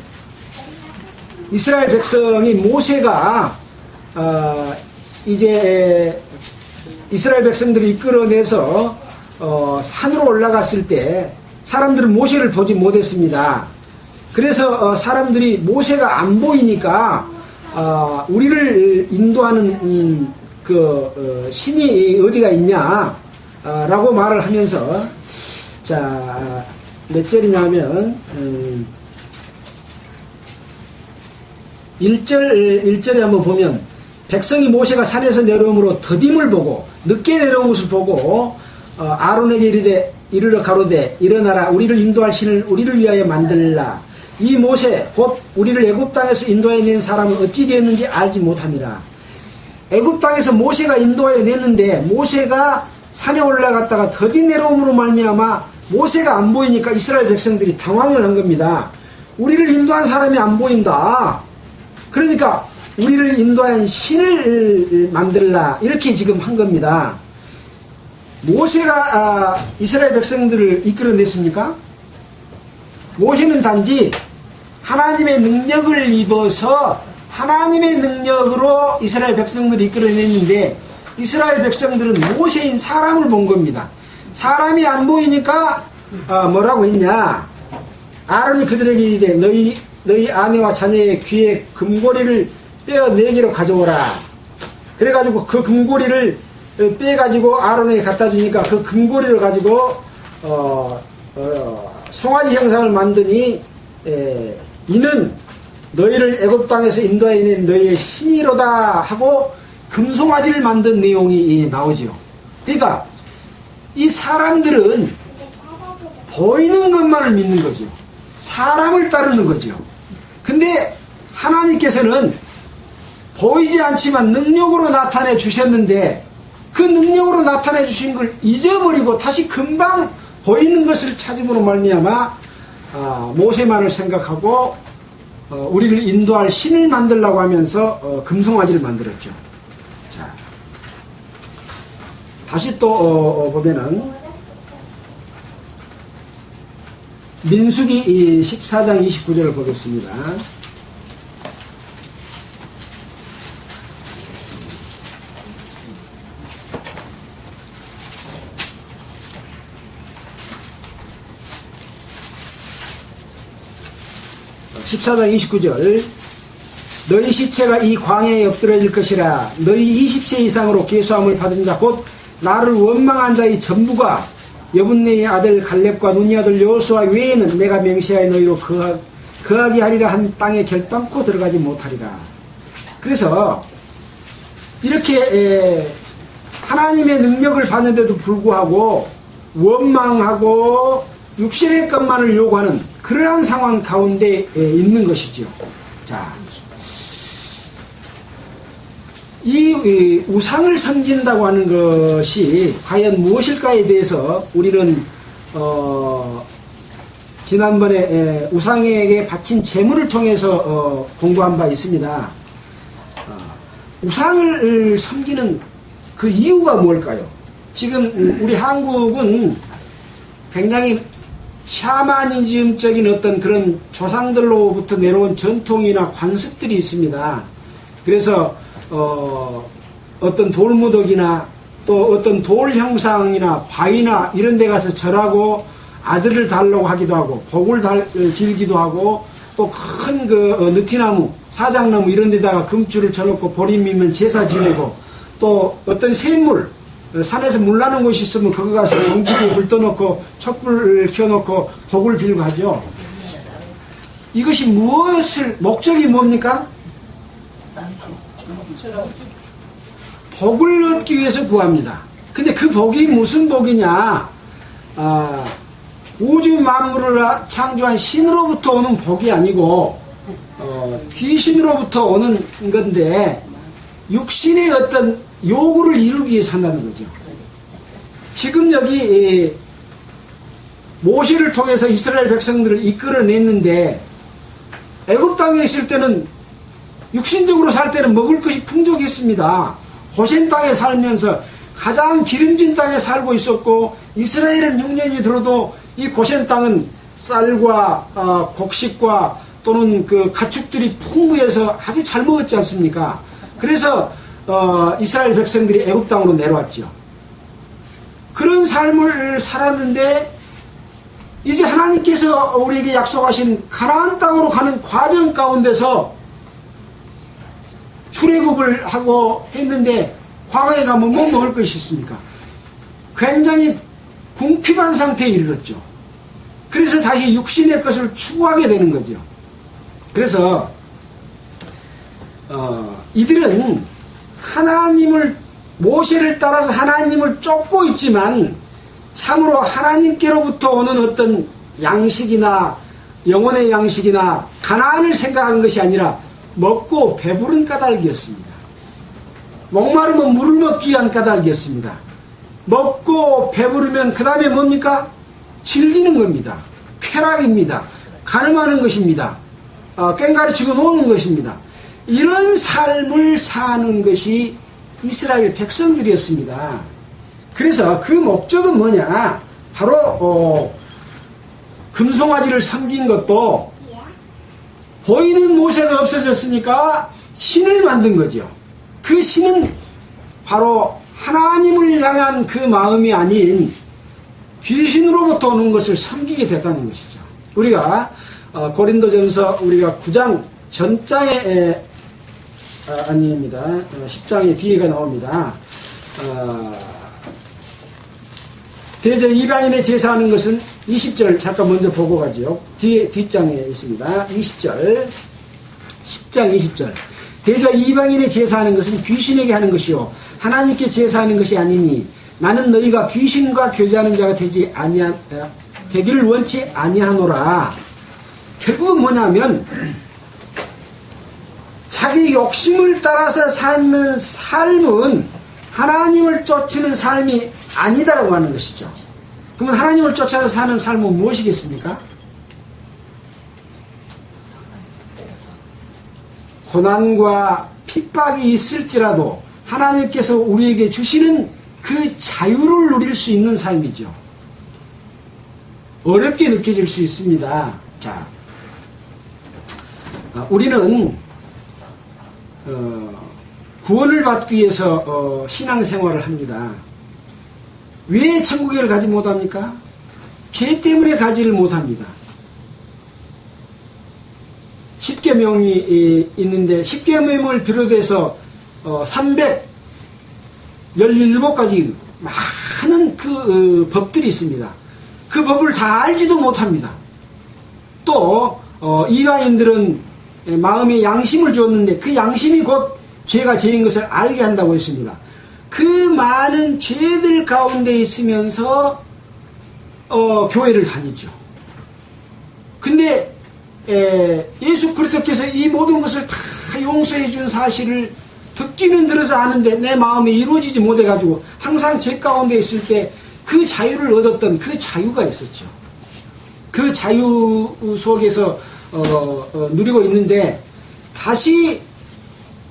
A: 이스라엘 백성이 모세가 이제 이스라엘 백성들이 이끌어내서 산으로 올라갔을 때 사람들은 모세를 보지 못했습니다. 그래서 사람들이 모세가 안 보이니까 우리를 인도하는 신이 어디가 있냐 라고 말을 하면서, 자, 몇 절이냐면 1절에 한번 보면, 백성이 모세가 산에서 내려오므로 더딤을 보고 늦게 내려온 것을 보고 아론에게 이르러 가로되 일어나라, 우리를 인도할 신을 우리를 위하여 만들라. 이 모세 곧 우리를 애굽 땅에서 인도해 낸 사람은 어찌 되었는지 알지 못함이라. 애굽 땅에서 모세가 인도해 냈는데 모세가 산에 올라갔다가 더디 내려옴으로 말미암아 모세가 안 보이니까 이스라엘 백성들이 당황을 한 겁니다. 우리를 인도한 사람이 안 보인다. 그러니까 우리를 인도한 신을 만들라, 이렇게 지금 한 겁니다. 모세가 이스라엘 백성들을 이끌어냈습니까? 모세는 단지 하나님의 능력을 입어서 하나님의 능력으로 이스라엘 백성들을 이끌어냈는데, 이스라엘 백성들은 모세인 사람을 본 겁니다. 사람이 안 보이니까 뭐라고 했냐, 아론이 그들에게 이르되 너희 아내와 자녀의 귀에 금고리를 빼어 4개로 가져오라. 그래가지고 그 금고리를 빼가지고 아론에게 갖다 주니까 그 금고리를 가지고 송아지 형상을 만드니 이는 너희를 애굽 땅에서 인도해 낸 너희의 신이로다 하고 금송아지를 만든 내용이 나오죠. 그러니까 이 사람들은 보이는 것만을 믿는 거죠. 사람을 따르는 거죠. 근데 하나님께서는 보이지 않지만 능력으로 나타내 주셨는데, 그 능력으로 나타내 주신 걸 잊어버리고 다시 금방 보이는 것을 찾음으로 말미암아 모세만을 생각하고 우리를 인도할 신을 만들라고 하면서 금송아지를 만들었죠. 자, 다시 또 보면은 민수기 14장 29절을 보겠습니다. (14장 29절) 너희 시체가 이 광야에 엎드러질 것이라. 너희 20세 이상으로 계수함을 받은 자 곧 나를 원망한 자의 전부가 여분네의 아들 갈렙과 눈이 아들 여호수아 외에는 내가 맹세하여 너희로 거하게 하리라 한 땅에 결단코 들어가지 못하리라. 그래서 이렇게 하나님의 능력을 받는데도 불구하고 원망하고 육신의 것만을 요구하는 그러한 상황 가운데 있는 것이죠. 자, 이 우상을 섬긴다고 하는 것이 과연 무엇일까에 대해서 우리는 지난번에 우상에게 바친 제물을 통해서 공부한 바 있습니다. 우상을 섬기는 그 이유가 뭘까요? 지금 우리 한국은 굉장히 샤머니즘적인 어떤 그런 조상들로부터 내려온 전통이나 관습들이 있습니다. 그래서 어떤 돌무더기나 또 어떤 돌 형상이나 바위나 이런 데 가서 절하고 아들을 달라고 하기도 하고 복을 빌기도 하고 또 큰 그 느티나무, 사장나무 이런 데다가 금줄을 쳐놓고 보림이면 제사 지내고 또 어떤 샘물, 산에서 물 나는 곳이 있으면 거기 가서 정지기 불 떠놓고 촛불을 켜놓고 복을 빌고 하죠. 이것이 목적이 뭡니까? 복을 얻기 위해서 구합니다. 근데 그 복이 무슨 복이냐? 우주 만물을 창조한 신으로부터 오는 복이 아니고 귀신으로부터 오는 건데, 육신의 어떤 요구를 이루기 위해서 한다는 거죠. 지금 여기 모세를 통해서 이스라엘 백성들을 이끌어냈는데 애굽 땅에 있을 때는 육신적으로 살 때는 먹을 것이 풍족했습니다. 고센 땅에 살면서 가장 기름진 땅에 살고 있었고 이스라엘은 흉년이 들어도 이 고센 땅은 쌀과 곡식과 또는 그 가축들이 풍부해서 아주 잘 먹었지 않습니까? 그래서 이스라엘 백성들이 애굽 땅으로 내려왔죠. 그런 삶을 살았는데 이제 하나님께서 우리에게 약속하신 가나안 땅으로 가는 과정 가운데서 출애굽을 하고 했는데 광야에 가면 뭐 먹을 것이 있습니까? 굉장히 궁핍한 상태에 이르렀죠. 그래서 다시 육신의 것을 추구하게 되는 거죠. 그래서 이들은 하나님을 모세를 따라서 하나님을 쫓고 있지만 참으로 하나님께로부터 오는 어떤 양식이나 영혼의 양식이나 가나안을 생각한 것이 아니라 먹고 배부른 까닭이었습니다. 목마르면 물을 먹기 위한 까닭이었습니다. 먹고 배부르면 그 다음에 뭡니까? 즐기는 겁니다. 쾌락입니다. 가늠하는 것입니다. 꽹가리치고 노는 것입니다. 이런 삶을 사는 것이 이스라엘 백성들이었습니다. 그래서 그 목적은 뭐냐? 바로 금송아지를 섬긴 것도 보이는 모세가 없어졌으니까 신을 만든 거죠. 그 신은 바로 하나님을 향한 그 마음이 아닌 귀신으로부터 오는 것을 섬기게 됐다는 것이죠. 우리가 고린도전서 우리가 9장 전장에 아닙니다. 10장의 뒤에가 나옵니다. 대저 이방인의 제사하는 것은 20절 잠깐 먼저 보고 가죠. 뒷장에 있습니다. 20절 10장 20절 대저 이방인의 제사하는 것은 귀신에게 하는 것이요 하나님께 제사하는 것이 아니니 나는 너희가 귀신과 교제하는 자가 되기를 원치 아니하노라. 결국은 뭐냐면 자기 욕심을 따라서 사는 삶은 하나님을 쫓는 삶이 아니다라고 하는 것이죠. 그러면 하나님을 쫓아서 사는 삶은 무엇이겠습니까? 고난과 핍박이 있을지라도 하나님께서 우리에게 주시는 그 자유를 누릴 수 있는 삶이죠. 어렵게 느껴질 수 있습니다. 자, 우리는 구원을 받기 위해서 신앙생활을 합니다. 왜 천국에 가지 못합니까? 죄 때문에 가지를 못합니다. 십계명이 있는데 십계명을 비롯해서 317가지 많은 그 법들이 있습니다. 그 법을 다 알지도 못합니다. 또 이방인들은 마음에 양심을 주었는데 그 양심이 곧 죄가 죄인 것을 알게 한다고 했습니다. 그 많은 죄들 가운데 있으면서 교회를 다니죠. 근데 예수 그리스도께서 이 모든 것을 다 용서해 준 사실을 듣기는 들어서 아는데 내 마음에 이루어지지 못해가지고 항상 죄 가운데 있을 때 그 자유를 얻었던 그 자유가 있었죠. 그 자유 속에서 누리고 있는데 다시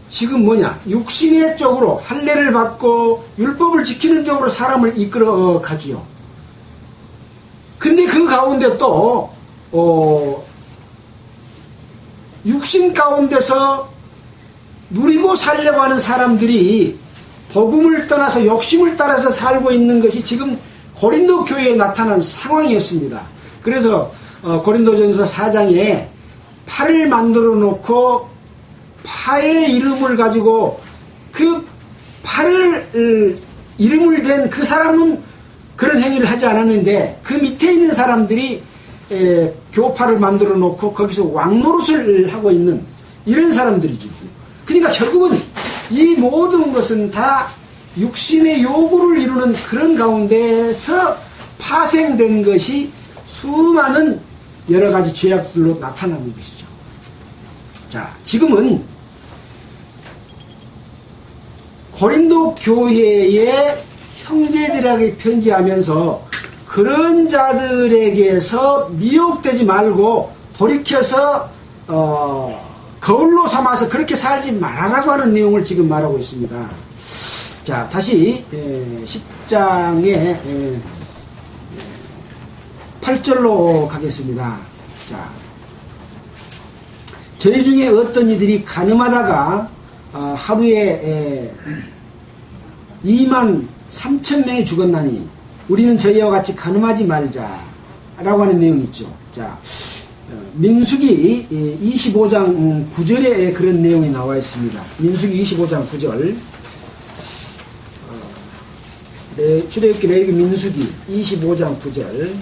A: 지금 뭐냐 육신의 쪽으로 할례를 받고 율법을 지키는 쪽으로 사람을 이끌어 가지요. 근데 그 가운데 또 육신 가운데서 누리고 살려고 하는 사람들이 복음을 떠나서 욕심을 따라서 살고 있는 것이 지금 고린도 교회에 나타난 상황이었습니다. 그래서 고린도전서 4장에 팔을 만들어 놓고 파의 이름을 가지고 그 팔을 이름을 댄 그 사람은 그런 행위를 하지 않았는데 그 밑에 있는 사람들이 교파를 만들어 놓고 거기서 왕노릇을 하고 있는 이런 사람들이죠. 그러니까 결국은 이 모든 것은 다 육신의 요구를 이루는 그런 가운데서 파생된 것이 수많은 여러 가지 죄악들로 나타나는 것이죠. 자, 지금은 고린도 교회의 형제들에게 편지하면서 그런 자들에게서 미혹되지 말고 돌이켜서 거울로 삼아서 그렇게 살지 말아라고 하는 내용을 지금 말하고 있습니다. 자, 다시 10장의 8절로 가겠습니다. 자, 저희 중에 어떤 이들이 가늠하다가 하루에 2만 3천 명이 죽었나니 우리는 저희와 같이 가늠하지 말자 라고 하는 내용이 있죠. 자, 민수기 25장 9절에 그런 내용이 나와 있습니다. 민수기 25장 9절. 출애굽기 레위기 민수기 25장 9절.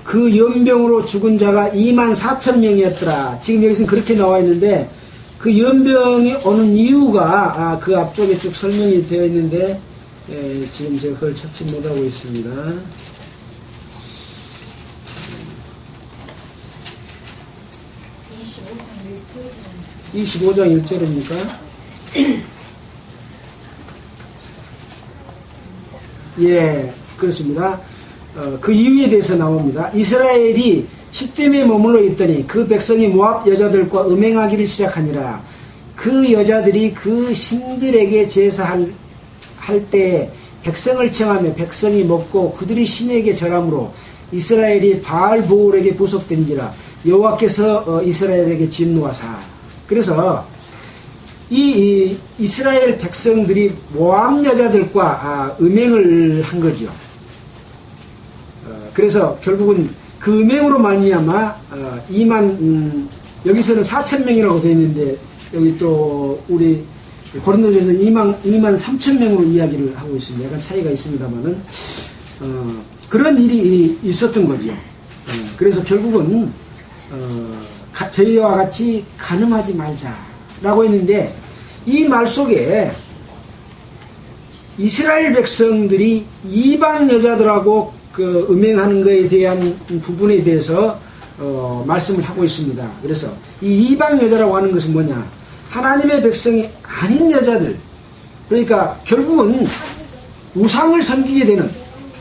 A: 그 연병으로 죽은 자가 2만 4천 명이었더라. 지금 여기서는 그렇게 나와 있는데 그 연병이 오는 이유가 그 앞쪽에 쭉 설명이 되어 있는데 지금 제가 그걸 찾지 못하고 있습니다. 25장 1절입니까? 예, 그렇습니다. 그 이유에 대해서 나옵니다. 이스라엘이 시딤에 머물러 있더니 그 백성이 모압 여자들과 음행하기를 시작하니라. 그 여자들이 그 신들에게 제사할 때 백성을 청하며 백성이 먹고 그들이 신에게 절함으로 이스라엘이 바알보울에게 부속된지라. 여호와께서 이스라엘에게 진노하사. 그래서 이 이스라엘 백성들이 모압 여자들과 음행을 한 거죠. 그래서 결국은 그 음행으로 말미암아 2만 여기서는 4천 명이라고 되어 있는데 여기 또 우리 고린도전에서는 2만 3천 명으로 이야기를 하고 있습니다. 약간 차이가 있습니다만은 그런 일이 있었던 거죠. 그래서 결국은 저희와 같이 간음하지 말자라고 했는데 이 말 속에 이스라엘 백성들이 이방 여자들하고 그 음행하는 것에 대한 부분에 대해서 말씀을 하고 있습니다. 그래서 이 이방 여자라고 하는 것은 뭐냐? 하나님의 백성이 아닌 여자들, 그러니까 결국은 우상을 섬기게 되는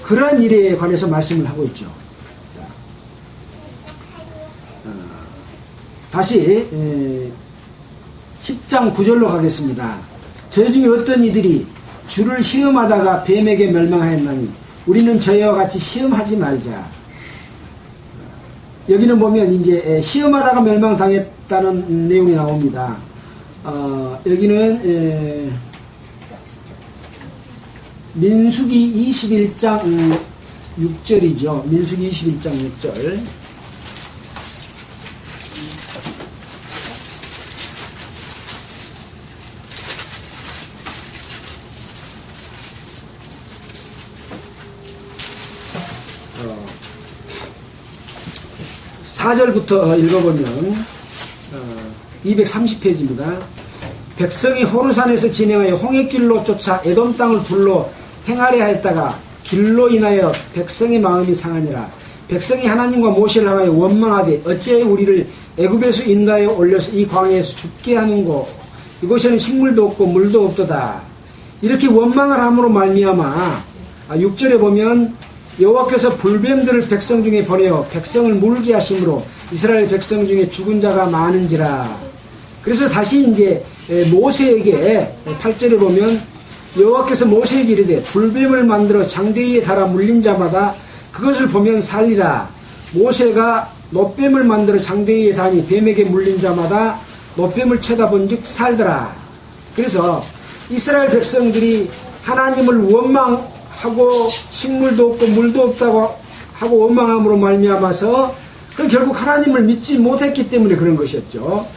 A: 그러한 일에 관해서 말씀을 하고 있죠. 다시 10장 9절로 가겠습니다. 저희 중에 어떤 이들이 주를 시험하다가 뱀에게 멸망하였나니 우리는 저희와 같이 시험하지 말자. 여기는 보면 이제 시험하다가 멸망당했다는 내용이 나옵니다. 여기는 민수기 21장 6절이죠. 민수기 21장 6절. 사 4절부터 읽어보면 230페이지입니다. 백성이 호르산에서 진행하여 홍해길로 쫓아 에돔 땅을 둘러 행하려 하였다가 길로 인하여 백성의 마음이 상하니라. 백성이 하나님과 모세를 향하여 원망하되 어찌하여 우리를 애굽에서 인도하여 올려서 이 광야에서 죽게 하는고 이곳에는 식물도 없고 물도 없도다. 이렇게 원망을 함으로 말미암아 6절에 보면 여호와께서 불뱀들을 백성 중에 보내어 백성을 물게 하심으로 이스라엘 백성 중에 죽은 자가 많은지라. 그래서 다시 이제 모세에게 8절에 보면 여호와께서 모세에게 이르되 불뱀을 만들어 장대 위에 달아 물린 자마다 그것을 보면 살리라. 모세가 놋뱀을 만들어 장대 위에 다니 뱀에게 물린 자마다 놋뱀을 쳐다본즉 살더라. 그래서 이스라엘 백성들이 하나님을 원망하고 식물도 없고 물도 없다고 하고 원망함으로 말미암아서 그럼 결국 하나님을 믿지 못했기 때문에 그런 것이었죠.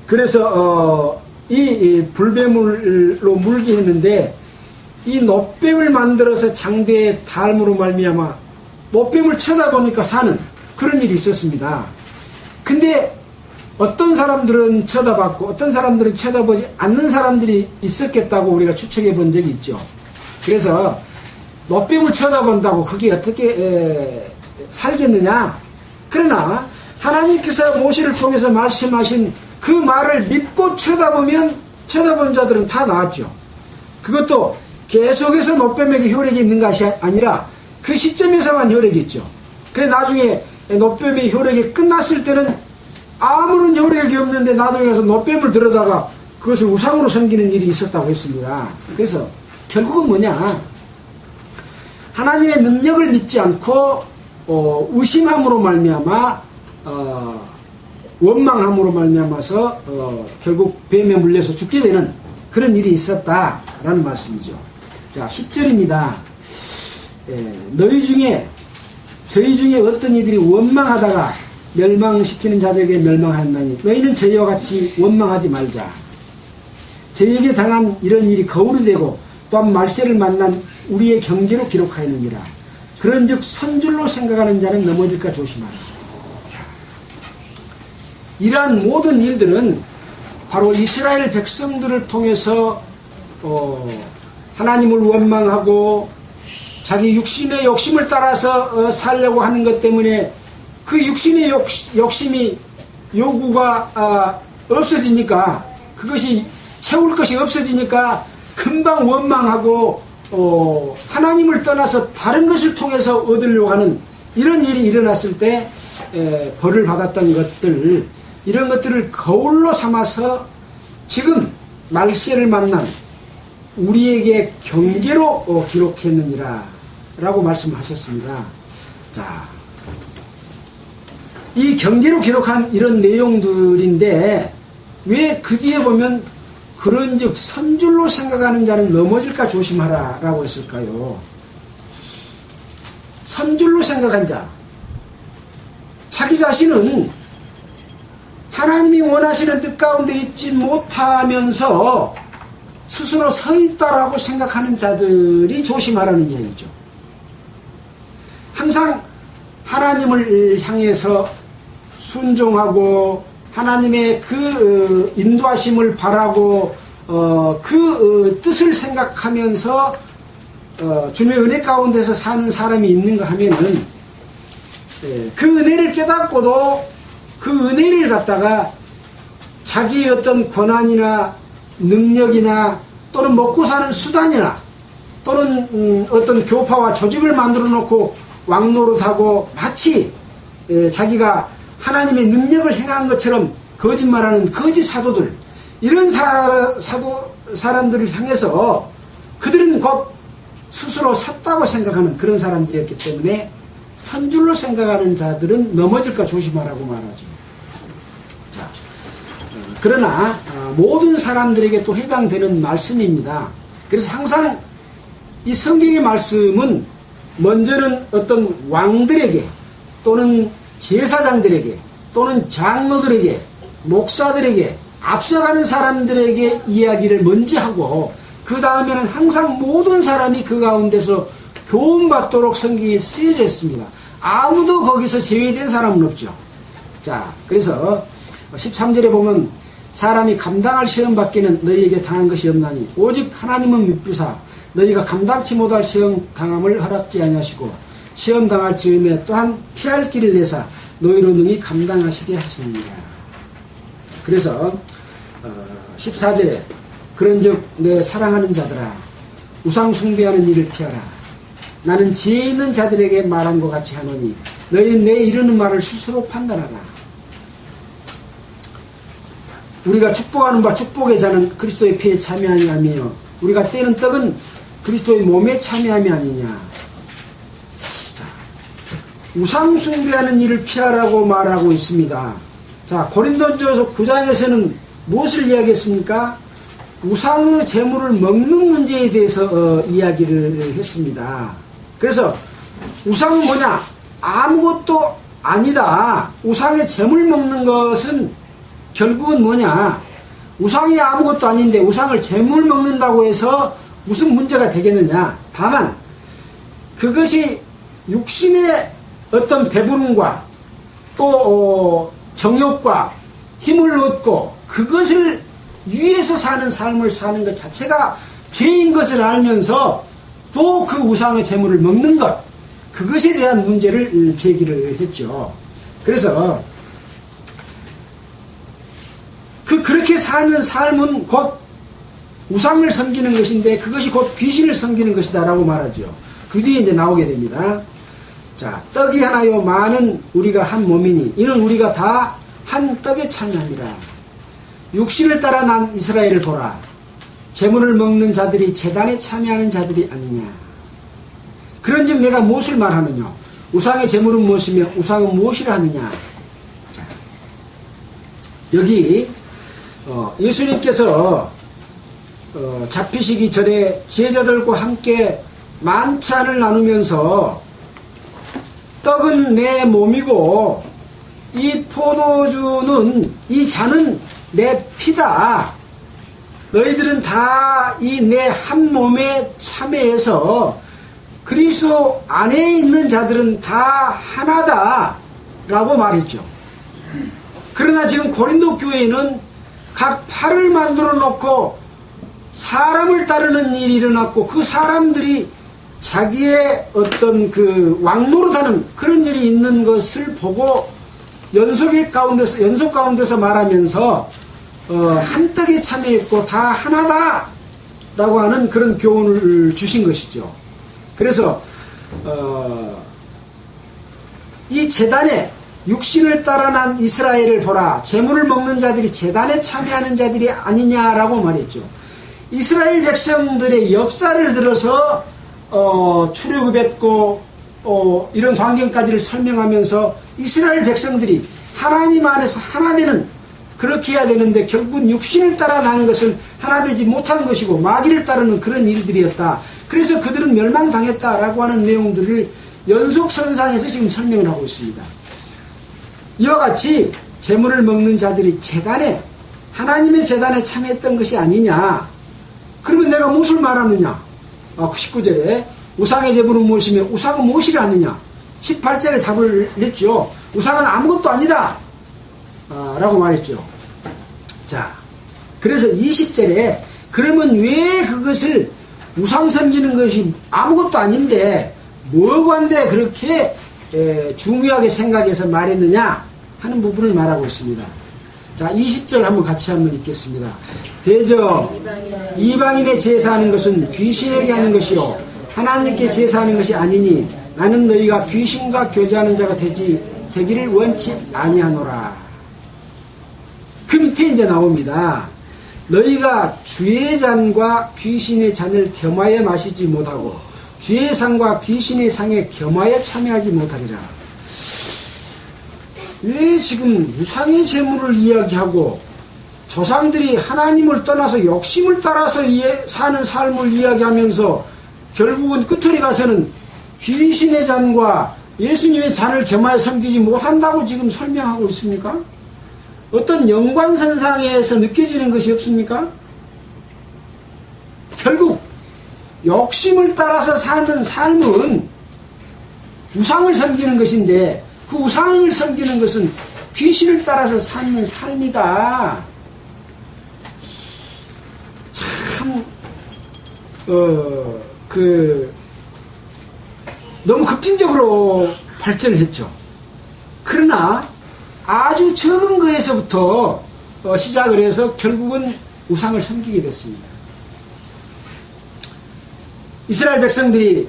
A: 그래서 이 불뱀으로 물게 했는데 이 놋뱀을 만들어서 장대에 닮으로 말미암아 놋뱀을 쳐다보니까 사는 그런 일이 있었습니다. 근데 어떤 사람들은 쳐다봤고 어떤 사람들은 쳐다보지 않는 사람들이 있었겠다고 우리가 추측해 본 적이 있죠. 그래서 놋뱀을 쳐다본다고 그게 어떻게 살겠느냐. 그러나 하나님께서 모세를 통해서 말씀하신 그 말을 믿고 쳐다본 자들은 다 나았죠. 그것도 계속해서 놋뱀에게 효력이 있는 것이 아니라 그 시점에서만 효력이 있죠. 그래 나중에 놋뱀의 효력이 끝났을 때는 아무런 효력이 없는데 나중에 가서 놋뱀을 들여다가 그것을 우상으로 섬기는 일이 있었다고 했습니다. 그래서 결국은 뭐냐, 하나님의 능력을 믿지 않고 의심함으로 말미암아 원망함으로 말미암아서 결국 뱀에 물려서 죽게 되는 그런 일이 있었다라는 말씀이죠. 자, 10절입니다. 저희 중에 어떤 이들이 원망하다가 멸망시키는 자들에게 멸망하였나니 너희는 저희와 같이 원망하지 말자. 저희에게 당한 이런 일이 거울이 되고 또한 말세를 만난 우리의 경계로 기록하였느니라. 그런즉 선줄로 생각하는 자는 넘어질까 조심하라. 이러한 모든 일들은 바로 이스라엘 백성들을 통해서 하나님을 원망하고 자기 육신의 욕심을 따라서 살려고 하는 것 때문에 그 육신의 욕심이 요구가 없어지니까, 그것이 채울 것이 없어지니까 금방 원망하고 하나님을 떠나서 다른 것을 통해서 얻으려고 하는 이런 일이 일어났을 때 벌을 받았던 것들, 이런 것들을 거울로 삼아서 지금 말세를 만난 우리에게 경계로 기록했느니라 라고 말씀하셨습니다. 자, 이 경계로 기록한 이런 내용들인데 왜 그 뒤에 보면 그런즉 선줄로 생각하는 자는 넘어질까 조심하라 라고 했을까요? 선줄로 생각한 자, 자기 자신은 하나님이 원하시는 뜻 가운데 있지 못하면서 스스로 서 있다라고 생각하는 자들이 조심하라는 얘기죠. 항상 하나님을 향해서 순종하고 하나님의 그 인도하심을 바라고 그 뜻을 생각하면서 주님의 은혜 가운데서 사는 사람이 있는가 하면은 그 은혜를 깨닫고도 그 은혜를 갖다가 자기의 어떤 권한이나 능력이나 또는 먹고 사는 수단이나 또는 어떤 교파와 조직을 만들어 놓고 왕노릇하고 마치 자기가 하나님의 능력을 행한 것처럼 거짓말하는 거짓 사도들, 이런 사람들을 향해서 그들은 곧 스스로 섰다고 생각하는 그런 사람들이었기 때문에 선줄로 생각하는 자들은 넘어질까 조심하라고 말하죠. 자, 그러나 모든 사람들에게 또 해당되는 말씀입니다. 그래서 항상 이 성경의 말씀은 먼저는 어떤 왕들에게 또는 제사장들에게 또는 장로들에게 목사들에게 앞서가는 사람들에게 이야기를 먼저 하고 그 다음에는 항상 모든 사람이 그 가운데서 교훈받도록 성경에 쓰여져 있습니다. 아무도 거기서 제외된 사람은 없죠. 자, 그래서 13절에 보면 사람이 감당할 시험 밖에는 너희에게 당한 것이 없나니 오직 하나님은 미쁘사 너희가 감당치 못할 시험 당함을 허락지 아니하시고 시험 당할 즈음에 또한 피할 길을 내사 너희로 능히 감당하시게 하시느니라. 그래서 14절에 그런즉 내 사랑하는 자들아 우상 숭배하는 일을 피하라. 나는 지혜 있는 자들에게 말한 것 같이 하노니 너희는 내 이르는 말을 스스로 판단하라. 우리가 축복하는 바 축복의 자는 그리스도의 피에 참여하니 아니며 우리가 떼는 떡은 그리스도의 몸에 참여함이 아니냐. 자, 우상 숭배하는 일을 피하라고 말하고 있습니다. 자, 고린도전서 9장에서는 무엇을 이야기했습니까? 우상의 재물을 먹는 문제에 대해서 이야기를 했습니다. 그래서 우상은 뭐냐? 아무것도 아니다. 우상의 재물 먹는 것은 결국은 뭐냐? 우상이 아무것도 아닌데 우상을 재물 먹는다고 해서 무슨 문제가 되겠느냐? 다만 그것이 육신의 어떤 배부름과 또 정욕과 힘을 얻고 그것을 위해서 사는 삶을 사는 것 자체가 죄인 것을 알면서 또 그 우상의 재물을 먹는 것, 그것에 대한 문제를 제기를 했죠. 그래서 그렇게 사는 삶은 곧 우상을 섬기는 것인데 그것이 곧 귀신을 섬기는 것이다 라고 말하죠. 그 뒤에 이제 나오게 됩니다. 자, 떡이 하나요 많은 우리가 한 몸이니 이는 우리가 다 한 떡에 참여함이라. 육신을 따라 난 이스라엘을 보라. 제물을 먹는 자들이 제단에 참여하는 자들이 아니냐. 그런즉 내가 무엇을 말하느냐. 우상의 제물은 무엇이며 우상은 무엇이라 하느냐. 자, 여기 예수님께서 잡히시기 전에 제자들과 함께 만찬을 나누면서 떡은 내 몸이고 이 포도주는 이 잔은 내 피다. 너희들은 다 이 내 한 몸에 참여해서 그리스도 안에 있는 자들은 다 하나다 라고 말했죠. 그러나 지금 고린도 교회에는 각 파를 만들어 놓고 사람을 따르는 일이 일어났고 그 사람들이 자기의 어떤 그 왕노릇하는 그런 일이 있는 것을 보고 연속 가운데서 말하면서 한 떡에 참여했고 다 하나다 라고 하는 그런 교훈을 주신 것이죠. 그래서 이 제단에 육신을 따라 난 이스라엘을 보라. 제물을 먹는 자들이 제단에 참여하는 자들이 아니냐라고 말했죠. 이스라엘 백성들의 역사를 들어서 출애굽했고 이런 광경까지를 설명하면서 이스라엘 백성들이 하나님 안에서 하나 되는, 그렇게 해야 되는데 결국은 육신을 따라 난 것은 하나 되지 못한 것이고 마귀를 따르는 그런 일들이었다. 그래서 그들은 멸망당했다라고 하는 내용들을 연속선상에서 지금 설명을 하고 있습니다. 이와 같이 제물을 먹는 자들이 제단에, 하나님의 제단에 참여했던 것이 아니냐. 그러면 내가 무엇을 말하느냐. 19절에 우상의 제물은 무엇이며 우상은 무엇이라 하느냐. 18절에 답을 냈죠. 우상은 아무것도 아니다 라고 말했죠. 자, 그래서 20절에 그러면 왜 그것을 우상 섬기는 것이 아무것도 아닌데 뭐관데 그렇게 중요하게 생각해서 말했느냐 하는 부분을 말하고 있습니다. 자, 20절 한번 같이 한번 읽겠습니다. 대저 이방인의 제사하는 것은 귀신에게 하는 것이요 하나님께 제사하는 것이 아니니 나는 너희가 귀신과 교제하는 자가 되기를 원치 아니하노라. 그 밑에 이제 나옵니다. 너희가 주의 잔과 귀신의 잔을 겸하여 마시지 못하고 주의 상과 귀신의 상에 겸하여 참여하지 못하리라. 왜 지금 우상의 제물을 이야기하고 조상들이 하나님을 떠나서 욕심을 따라서 사는 삶을 이야기하면서 결국은 끝을 가서는 귀신의 잔과 예수님의 잔을 겸하여 섬기지 못한다고 지금 설명하고 있습니까? 어떤 연관선상에서 느껴지는 것이 없습니까? 결국 욕심을 따라서 사는 삶은 우상을 섬기는 것인데 그 우상을 섬기는 것은 귀신을 따라서 사는 삶이다. 참 너무 급진적으로 발전을 했죠. 그러나 아주 적은 거에서부터 시작을 해서 결국은 우상을 섬기게 됐습니다. 이스라엘 백성들이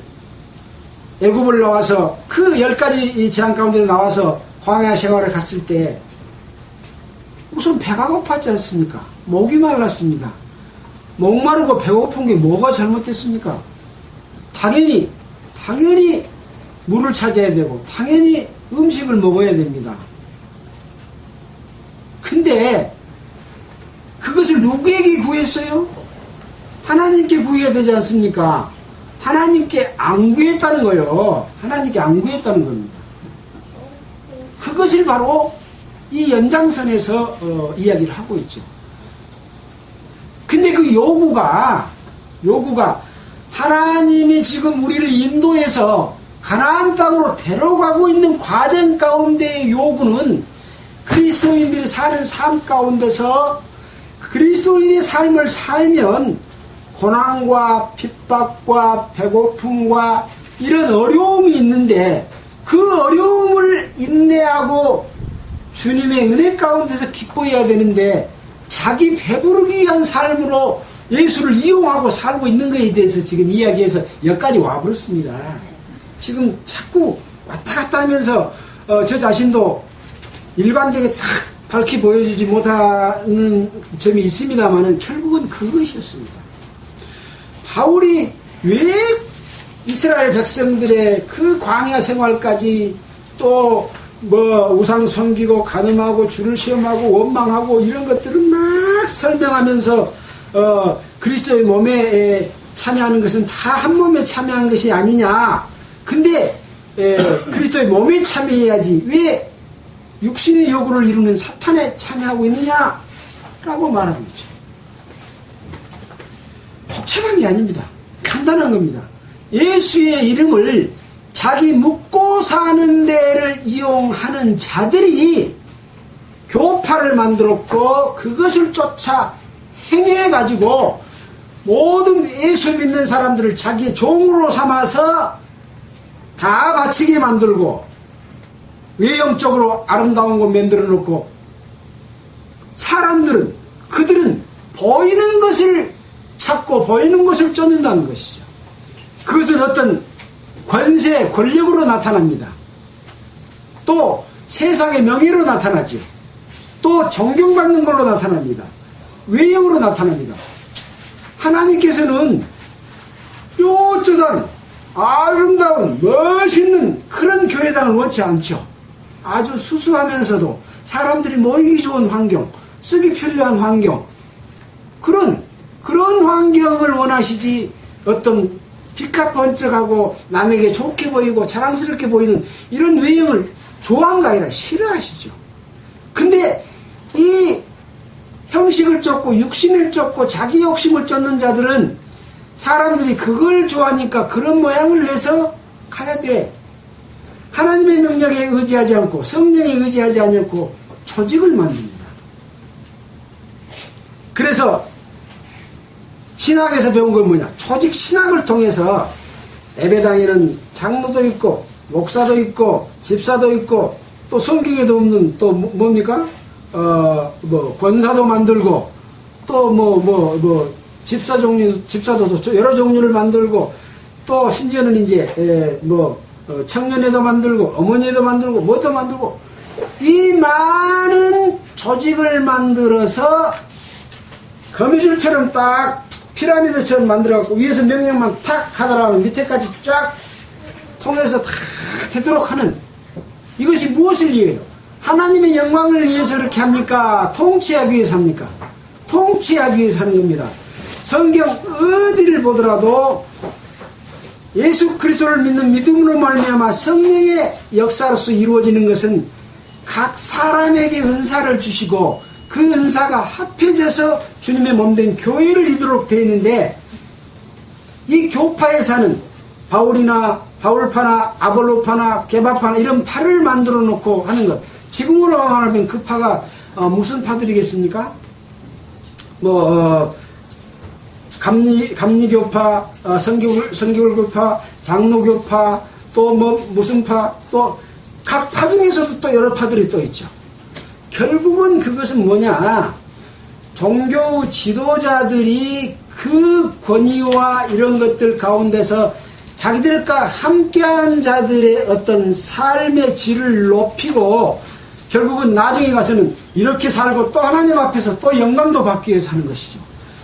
A: 애굽을 나와서 그 10가지 재앙 가운데 나와서 광야 생활을 갔을 때 우선 배가 고팠지 않습니까? 목이 말랐습니다. 목마르고 배고픈 게 뭐가 잘못됐습니까? 당연히 물을 찾아야 되고 당연히 음식을 먹어야 됩니다. 근데 그것을 누구에게 구했어요? 하나님께 구해야 되지 않습니까? 하나님께 안 구했다는 거예요. 하나님께 안 구했다는 겁니다. 그것을 바로 이 연장선에서 이야기를 하고 있죠. 근데 그 요구가 하나님이 지금 우리를 인도해서 가나안 땅으로 데려가고 있는 과정 가운데의 요구는 그리스도인들이 사는 삶 가운데서 그리스도인의 삶을 살면 고난과 핍박과 배고픔과 이런 어려움이 있는데 그 어려움을 인내하고 주님의 은혜 가운데서 기뻐해야 되는데 자기 배부르기 위한 삶으로 예수를 이용하고 살고 있는 것에 대해서 지금 이야기해서 여기까지 와버렸습니다. 지금 자꾸 왔다 갔다 하면서 저 자신도 일관되게 탁 밝히 보여주지 못하는 점이 있습니다만 결국은 그것이었습니다. 바울이 왜 이스라엘 백성들의 그 광야 생활까지 또 우상 섬기고 간음하고 주를 시험하고 원망하고 이런 것들을 막 설명하면서 그리스도의 몸에 참여하는 것은 다 한 몸에 참여한 것이 아니냐. 근데 그리스도의 몸에 참여해야지 왜 육신의 요구를 이루는 사탄에 참여하고 있느냐라고 말하고 있죠. 복잡한 게 아닙니다. 간단한 겁니다. 예수의 이름을 자기 묵고 사는 데를 이용하는 자들이 교파를 만들었고 그것을 쫓아 행해가지고 모든 예수 믿는 사람들을 자기의 종으로 삼아서 다 바치게 만들고 외형적으로 아름다운 거 만들어 놓고 그들은 보이는 것을 찾고 보이는 것을 쫓는다는 것이죠. 그것은 어떤 권세, 권력으로 나타납니다. 또 세상의 명예로 나타나죠. 또 존경받는 걸로 나타납니다. 외형으로 나타납니다. 하나님께서는 요쩌단 아름다운 멋있는 그런 교회당을 원치 않죠. 아주 수수하면서도 사람들이 모이기 좋은 환경, 쓰기 편리한 환경, 그런 환경을 원하시지 어떤 피카번쩍하고 남에게 좋게 보이고 자랑스럽게 보이는 이런 외형을 좋아한 거 아니라 싫어하시죠. 근데 이 형식을 쫓고 육신을 쫓고 자기 욕심을 쫓는 자들은 사람들이 그걸 좋아하니까 그런 모양을 내서 가야 돼. 하나님의 능력에 의지하지 않고 성령에 의지하지 않고 조직을 만듭니다. 그래서 신학에서 배운 건 뭐냐? 조직 신학을 통해서 예배당에는 장로도 있고 목사도 있고 집사도 있고 또 성경에도 없는 또 뭡니까? 권사도 만들고 또 집사 종류, 집사도 여러 종류를 만들고 또 심지어는 이제 청년회도 만들고 어머니회도 만들고 뭐도 만들고 이 많은 조직을 만들어서 거미줄처럼 딱 피라미드처럼 만들어갖고 위에서 명령만 탁 하더라면 밑에까지 쫙 통해서 다 되도록 하는 이것이 무엇을 위해요? 하나님의 영광을 위해서 그렇게 합니까? 통치하기 위해서 합니까? 통치하기 위해서 하는 겁니다. 성경 어디를 보더라도 예수 그리스도를 믿는 믿음으로 말미암아 성령의 역사로서 이루어지는 것은 각 사람에게 은사를 주시고 그 은사가 합해져서 주님의 몸된 교회를 이루도록 되어 있는데 이 교파에 사는 바울이나 바울파나 아볼로파나 게바파나 이런 파를 만들어 놓고 하는 것, 지금으로 말하면 그 파가 무슨 파들이겠습니까? 감리교파, 선교교파, 장로교파, 또 무슨 파, 또 각 파 중에서도 또 여러 파들이 또 있죠. 결국은 그것은 뭐냐? 종교 지도자들이 그 권위와 이런 것들 가운데서 자기들과 함께한 자들의 어떤 삶의 질을 높이고 결국은 나중에 가서는 이렇게 살고 또 하나님 앞에서 또 영광도 받기 위해서 하는 것이죠.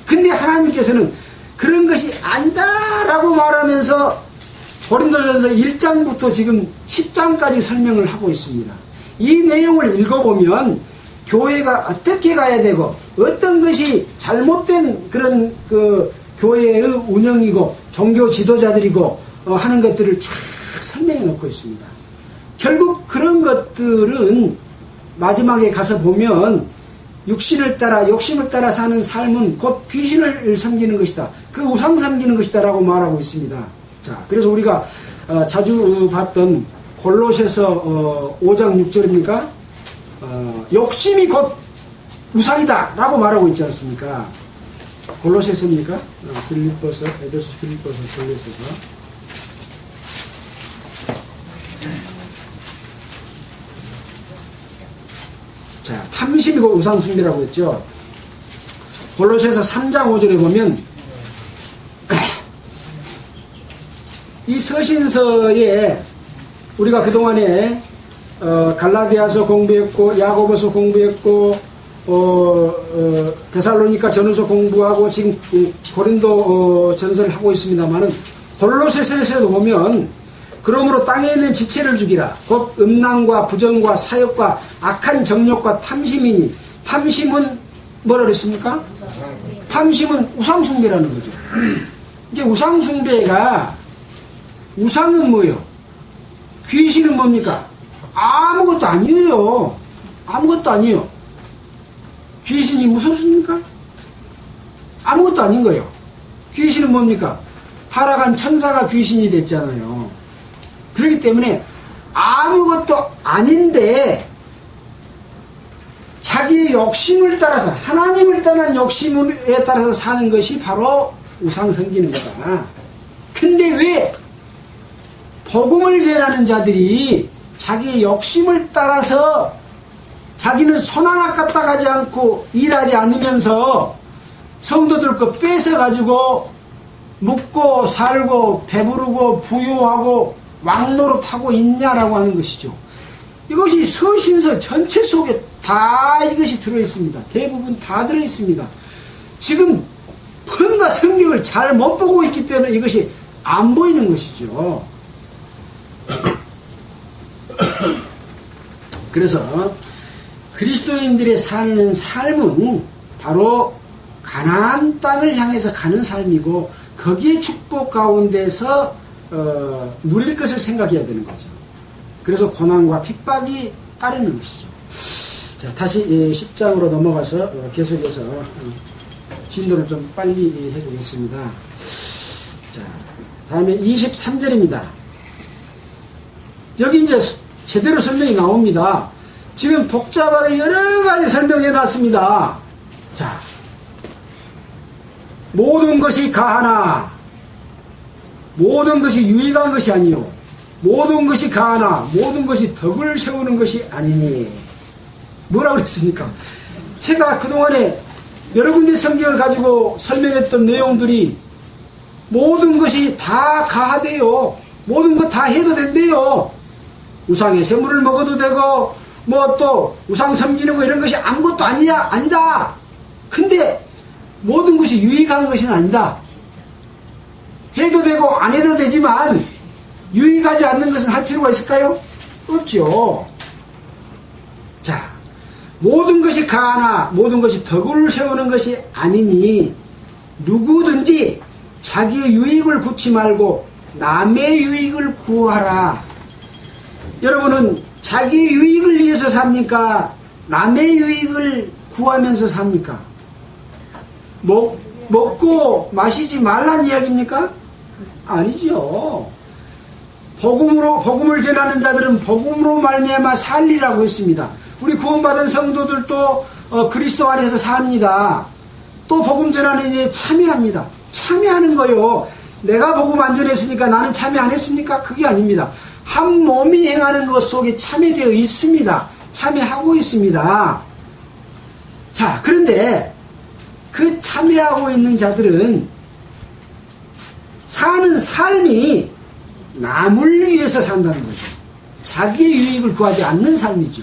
A: 근데 하나님께서는 그런 것이 아니다라고 말하면서 고린도전서 1장부터 지금 10장까지 설명을 하고 있습니다. 이 내용을 읽어보면 교회가 어떻게 가야 되고 어떤 것이 잘못된 그런 그 교회의 운영이고 종교 지도자들이고 하는 것들을 쫙 설명해 놓고 있습니다. 결국 그런 것들은 마지막에 가서 보면 육신을 따라 욕심을 따라 사는 삶은 곧 귀신을 섬기는 것이다. 그 우상 섬기는 것이다 라고 말하고 있습니다. 자, 그래서 우리가 자주 봤던 골로새서 5장 6절입니까? 욕심이 곧 우상이다 라고 말하고 있지 않습니까? 골로새서입니까? 빌립보서, 에베소, 빌립보서, 골로새서. 자, 탐심이 곧 우상 숭배라고 했죠. 골로새서 3장 5절에 보면 이 서신서에 우리가 그동안에 갈라디아서 공부했고 야고보서 공부했고 데살로니가 전후서 공부하고 지금 고린도 전서를 하고 있습니다만은 골로새서에서도 보면 그러므로 땅에 있는 지체를 죽이라 곧 음란과 부정과 사욕과 악한 정욕과 탐심이니 탐심은 뭐라 그랬습니까? 탐심은 우상숭배라는 거죠. 이게 우상숭배가 우상은 뭐예요? 귀신은 뭡니까? 아무것도 아니에요. 아무것도 아니에요. 귀신이 무섭습니까? 아무것도 아닌 거예요. 귀신은 뭡니까? 타락한 천사가 귀신이 됐잖아요. 그렇기 때문에 아무것도 아닌데 자기의 욕심을 따라서 하나님을 떠난 욕심에 따라서 사는 것이 바로 우상 섬기는 거다. 근데 왜 복음을 전하는 자들이 자기의 욕심을 따라서 자기는 손 하나 까딱하지 않고 일하지 않으면서 성도들 거 뺏어가지고 먹고 살고 배부르고 부유하고 왕노릇하고 있냐라고 하는 것이죠. 이것이 서신서 전체 속에 다 이것이 들어있습니다. 대부분 다 들어있습니다. 지금 뭔가 성경을 잘 못 보고 있기 때문에 이것이 안 보이는 것이죠. 그래서 그리스도인들의 사는 삶은 바로 가나안 땅을 향해서 가는 삶이고 거기에 축복 가운데서 누릴 것을 생각해야 되는 거죠. 그래서 고난과 핍박이 따르는 것이죠. 자, 다시 10장으로 넘어가서 계속해서 진도를 좀 빨리 해보겠습니다. 자, 다음에 23절입니다. 여기 이제 제대로 설명이 나옵니다. 지금 복잡하게 여러 가지 설명해 놨습니다. 자, 모든 것이 가하나 모든 것이 유익한 것이 아니요 모든 것이 가하나 모든 것이 덕을 세우는 것이 아니니. 뭐라고 그랬습니까? 제가 그동안에 여러 군데 성경을 가지고 설명했던 내용들이 모든 것이 다 가하대요. 모든 것 다 해도 된대요. 우상의 세물을 먹어도 되고 뭐 또 우상 섬기는 거 이런 것이 아무것도 아니다. 근데 모든 것이 유익한 것은 아니다. 해도 되고 안 해도 되지만 유익하지 않는 것은 할 필요가 있을까요? 없죠. 자, 모든 것이 가하나 모든 것이 덕을 세우는 것이 아니니 누구든지 자기의 유익을 구치 말고 남의 유익을 구하라. 여러분은 자기의 유익을 위해서 삽니까? 남의 유익을 구하면서 삽니까? 먹고 마시지 말란 이야기입니까? 아니죠. 복음을 전하는 자들은 복음으로 말미암아 살리라고 했습니다. 우리 구원받은 성도들도 그리스도 안에서 삽니다. 또 복음 전하는 일에 참여합니다. 참여하는 거요. 내가 복음 안 전했으니까 나는 참여 안 했습니까? 그게 아닙니다. 한 몸이 행하는 것 속에 참여되어 있습니다. 참여하고 있습니다. 자, 그런데 그 참여하고 있는 자들은 사는 삶이 남을 위해서 산다는 거죠. 자기의 유익을 구하지 않는 삶이죠.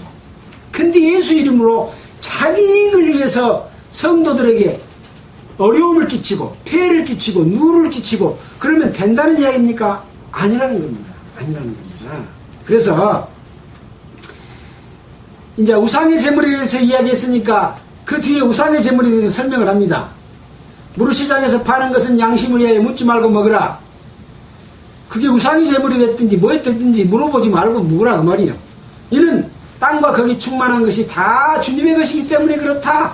A: 근데 예수 이름으로 자기 이익을 위해서 성도들에게 어려움을 끼치고 폐해를 끼치고 누를 끼치고 그러면 된다는 이야기입니까? 아니라는 겁니다. 아니라는 겁니다. 그래서 이제 우상의 제물에 대해서 이야기했으니까 그 뒤에 우상의 제물에 대해서 설명을 합니다. 무릇시장에서 파는 것은 양심을 위하여 묻지 말고 먹으라. 그게 우상이 제물이 됐든지 뭐였든지 물어보지 말고 묵으라 그 말이에요. 이는 땅과 거기 충만한 것이 다 주님의 것이기 때문에 그렇다.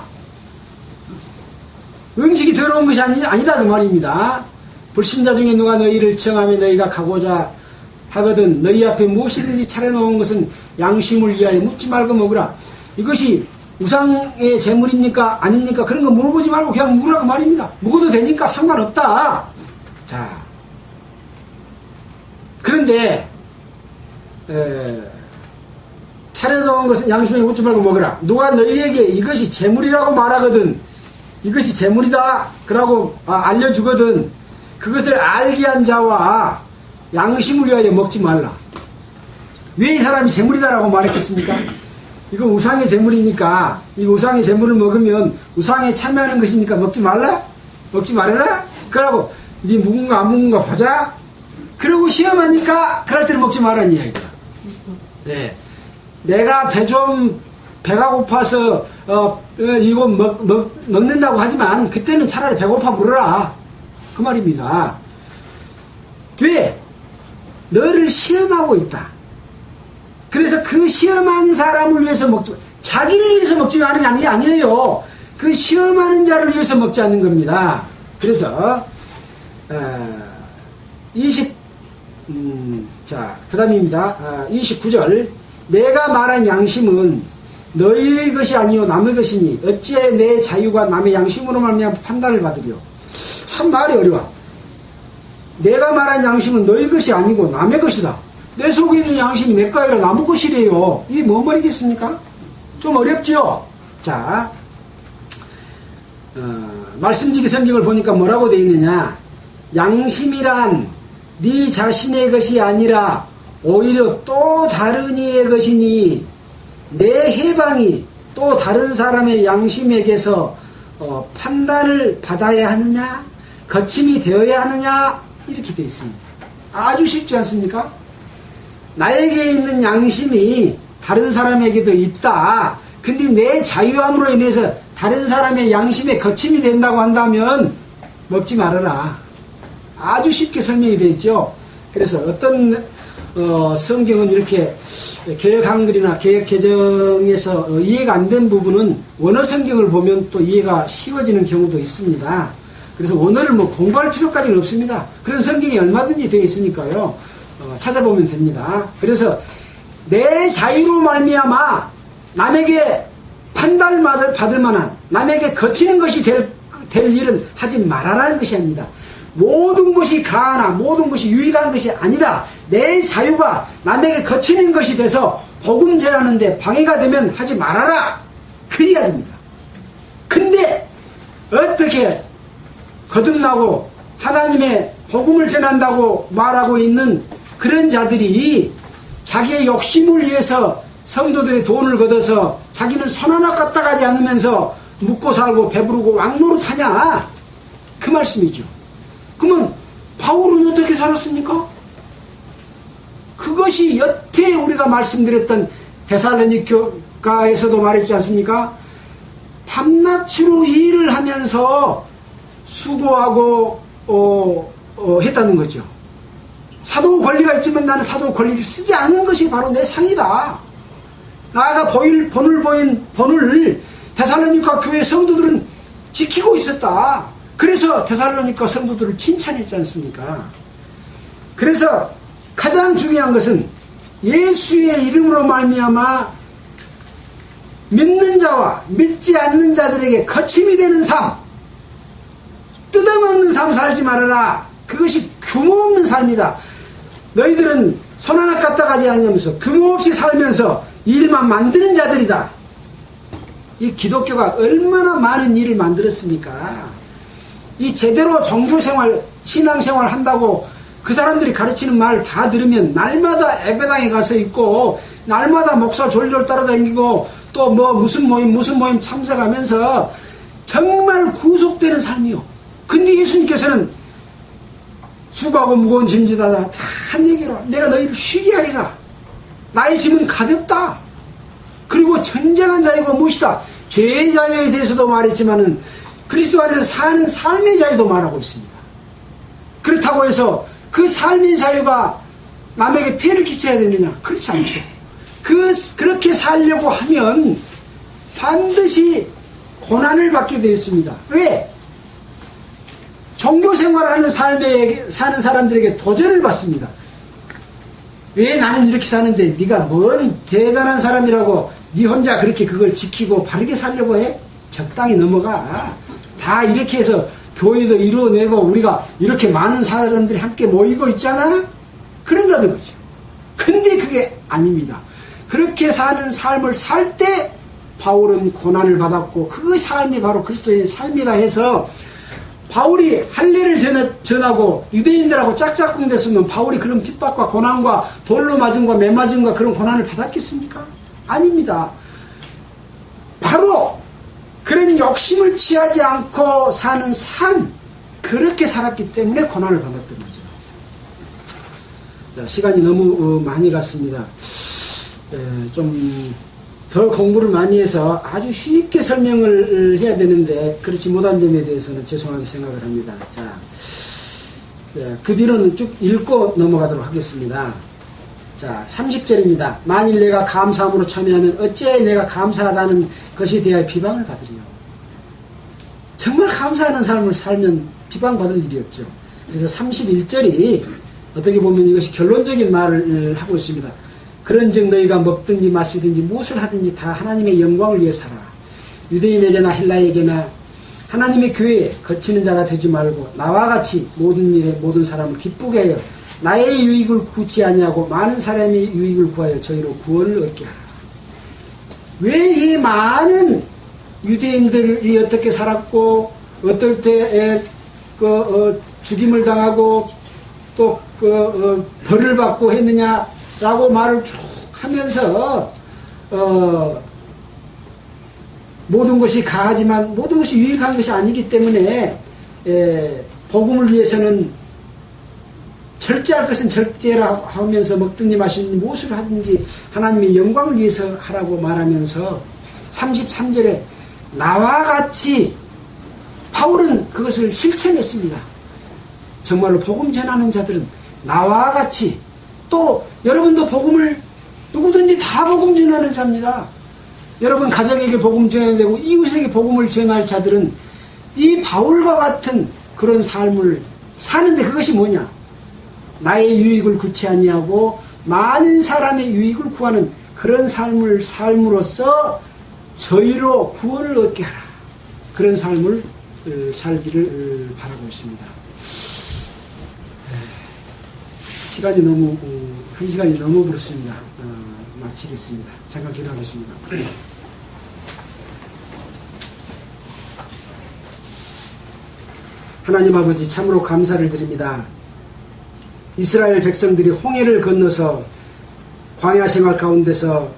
A: 음식이 더러운 것이 아니다 그 말입니다. 불신자 중에 누가 너희를 청하며 너희가 가고자 하거든 너희 앞에 무엇이든지 차려놓은 것은 양심을 위하여 묻지 말고 먹으라. 이것이 우상의 제물입니까 아닙니까? 그런 거 물어보지 말고 그냥 묵으라 그 말입니다. 묵어도 되니까 상관없다. 자, 그런데 차려놓은 것은 양심에 묻지 말고 먹으라. 누가 너희에게 이것이 제물이라고 말하거든 이것이 제물이다 그러고 알려주거든 그것을 알게 한 자와 양심을 위하여 먹지 말라. 왜 이 사람이 제물이다라고 말했겠습니까? 이거 우상의 제물이니까 이 우상의 제물을 먹으면 우상에 참여하는 것이니까 먹지 말라? 먹지 말아라? 그러고 네 묵은가 안 묵은가 보자? 그러고 시험하니까 그럴 때는 먹지 말라는 이야기다. 네. 내가 배가 고파서 이거 먹는다고 하지만 그때는 차라리 배고파 부르라 그 말입니다. 왜? 너를 시험하고 있다. 그래서 그 시험한 사람을 위해서 먹지, 자기를 위해서 먹지 않는 게 아니에요. 그 시험하는 자를 위해서 먹지 않는 겁니다. 그래서 그 다음입니다. 29절 내가 말한 양심은 너희의 것이 아니요 남의 것이니 어찌해 내 자유가 남의 양심으로 말미암아 판단을 받으려. 참 말이 어려워. 내가 말한 양심은 너희 것이 아니고 남의 것이다. 내 속에 있는 양심이 내 거 아니라 남의 것이래요. 이게 뭔 말이겠습니까? 좀 어렵죠? 자, 말씀지기 성경을 보니까 뭐라고 되어 있느냐. 양심이란 네 자신의 것이 아니라 오히려 또 다른 이의 것이니 내 해방이 또 다른 사람의 양심에게서 판단을 받아야 하느냐 거침이 되어야 하느냐 이렇게 되어 있습니다. 아주 쉽지 않습니까? 나에게 있는 양심이 다른 사람에게도 있다. 근데 내 자유함으로 인해서 다른 사람의 양심에 거침이 된다고 한다면 먹지 말아라. 아주 쉽게 설명이 되어 있죠. 그래서 어떤 성경은 이렇게 개역 한글이나 개역 개정에서 이해가 안 된 부분은 원어 성경을 보면 또 이해가 쉬워지는 경우도 있습니다. 그래서 원어를 공부할 필요까지는 없습니다. 그런 성경이 얼마든지 되어 있으니까요. 찾아보면 됩니다. 그래서 내 자유로 말미암아 남에게 판단을 받을 만한 남에게 거치는 것이 될 일은 하지 말아라는 것이 아닙니다. 모든 것이 가하나 모든 것이 유익한 것이 아니다. 내 자유가 남에게 거치는 것이 돼서 복음 전하는데 방해가 되면 하지 말아라. 그 이야기입니다. 근데 어떻게 거듭나고 하나님의 복음을 전한다고 말하고 있는 그런 자들이 자기의 욕심을 위해서 성도들의 돈을 걷어서 자기는 손 하나 갖다 가지 않으면서 묵고 살고 배부르고 왕노릇하냐 그 말씀이죠. 그러면 바울은 어떻게 살았습니까? 그것이 여태 우리가 말씀드렸던 데살로니가에서도 말했지 않습니까? 밤낮으로 일을 하면서 수고하고 했다는 거죠. 사도 권리가 있지만 나는 사도 권리를 쓰지 않는 것이 바로 내 상이다. 나가 본을 데살로니가 교회 성도들은 지키고 있었다. 그래서 데살로니가 성도들을 칭찬했지 않습니까? 그래서 가장 중요한 것은 예수의 이름으로 말미암아 믿는 자와 믿지 않는 자들에게 거침이 되는 삶, 뜯어먹는 삶 살지 말아라. 그것이 규모 없는 삶이다. 너희들은 손 하나 갖다 가지 않으면서 규모 없이 살면서 일만 만드는 자들이다. 이 기독교가 얼마나 많은 일을 만들었습니까? 이 제대로 종교생활, 신앙생활 한다고 그 사람들이 가르치는 말 다 들으면 날마다 예배당에 가서 있고 날마다 목사 졸졸 따라다니고 또 무슨 모임 참석하면서 정말 구속되는 삶이요. 근데 예수님께서는 수고하고 무거운 짐지다라 다 내게로 내가 너희를 쉬게 하리라. 나의 짐은 가볍다. 그리고 전쟁한 자유가 무엇이다. 죄의 자유에 대해서도 말했지만은 그리스도 안에서 사는 삶의 자유도 말하고 있습니다. 그렇다고 해서 그 삶의 자유가 남에게 피해를 끼쳐야 되느냐? 그렇지 않죠. 그렇게 살려고 하면 반드시 고난을 받게 되어 있습니다. 왜? 종교 생활하는 삶에 사는 사람들에게 도전을 받습니다. 왜 나는 이렇게 사는데 네가 뭔 대단한 사람이라고 네 혼자 그렇게 그걸 지키고 바르게 살려고 해? 적당히 넘어가. 다 이렇게 해서 교회도 이루어내고 우리가 이렇게 많은 사람들이 함께 모이고 있잖아? 그런다는 거죠. 근데 그게 아닙니다. 그렇게 사는 삶을 살 때 바울은 고난을 받았고 그 삶이 바로 그리스도의 삶이다 해서 바울이 할례를 전하고 유대인들하고 짝짝꿍 됐으면 바울이 그런 핍박과 고난과 돌로 맞음과 매 맞음과 그런 고난을 받았겠습니까? 아닙니다. 바로 그런 욕심을 취하지 않고 사는 삶, 그렇게 살았기 때문에 고난을 받았던 거죠. 자, 시간이 너무 많이 갔습니다. 좀 더 공부를 많이 해서 아주 쉽게 설명을 해야 되는데 그렇지 못한 점에 대해서는 죄송하게 생각을 합니다. 자, 그 뒤로는 쭉 읽고 넘어가도록 하겠습니다. 자, 30절입니다. 만일 내가 감사함으로 참여하면 어째 내가 감사하다는 것에 대하여 비방을 받으리요. 정말 감사하는 삶을 살면 비방받을 일이 없죠. 그래서 31절이 어떻게 보면 이것이 결론적인 말을 하고 있습니다. 그런즉 너희가 먹든지 마시든지 무엇을 하든지 다 하나님의 영광을 위해 살아. 유대인에게나 헬라에게나 하나님의 교회에 거치는 자가 되지 말고 나와 같이 모든 일에 모든 사람을 기쁘게 하여 나의 유익을 구치 아니하고 많은 사람의 유익을 구하여 저희로 구원을 얻게 하라. 왜 이 많은 유대인들이 어떻게 살았고 어떨 때 죽임을 당하고 또 벌을 받고 했느냐라고 말을 쭉 하면서 모든 것이 가하지만 모든 것이 유익한 것이 아니기 때문에 복음을 위해서는 절제할 것은 절제라 하면서 먹든지 마시든지 무엇을 하든지 하나님의 영광을 위해서 하라고 말하면서 33절에 나와 같이 바울은 그것을 실천했습니다. 정말로 복음 전하는 자들은 나와 같이 또 여러분도 복음을 누구든지 다 복음 전하는 자입니다. 여러분 가정에게 복음 전해야 되고 이웃에게 복음을 전할 자들은 이 바울과 같은 그런 삶을 사는데 그것이 뭐냐? 나의 유익을 구치 아니하고 많은 사람의 유익을 구하는 그런 삶을 삶으로써 저희로 구원을 얻게 하라. 그런 삶을 살기를 바라고 있습니다. 시간이 너무 1시간이 너무 그렇습니다. 마치겠습니다. 잠깐 기도하겠습니다. 하나님 아버지 참으로 감사를 드립니다. 이스라엘 백성들이 홍해를 건너서 광야 생활 가운데서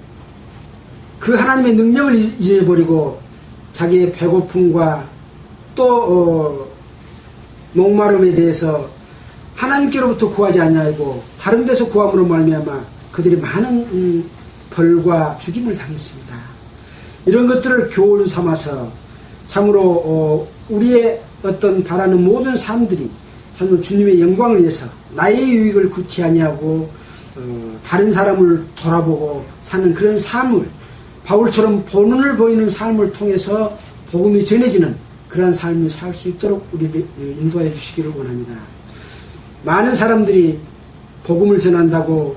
A: 그 하나님의 능력을 잊어버리고 자기의 배고픔과 또 목마름에 대해서 하나님께로부터 구하지 아니하고 다른 데서 구함으로 말미암아 그들이 많은 벌과 죽임을 당했습니다. 이런 것들을 교훈 삼아서 참으로 우리의 어떤 바라는 모든 삶들이 참으로 주님의 영광을 위해서 나의 유익을 구치 아니하고 다른 사람을 돌아보고 사는 그런 삶을 바울처럼 본문을 보이는 삶을 통해서 복음이 전해지는 그러한 삶을 살 수 있도록 우리를 인도해 주시기를 원합니다. 많은 사람들이 복음을 전한다고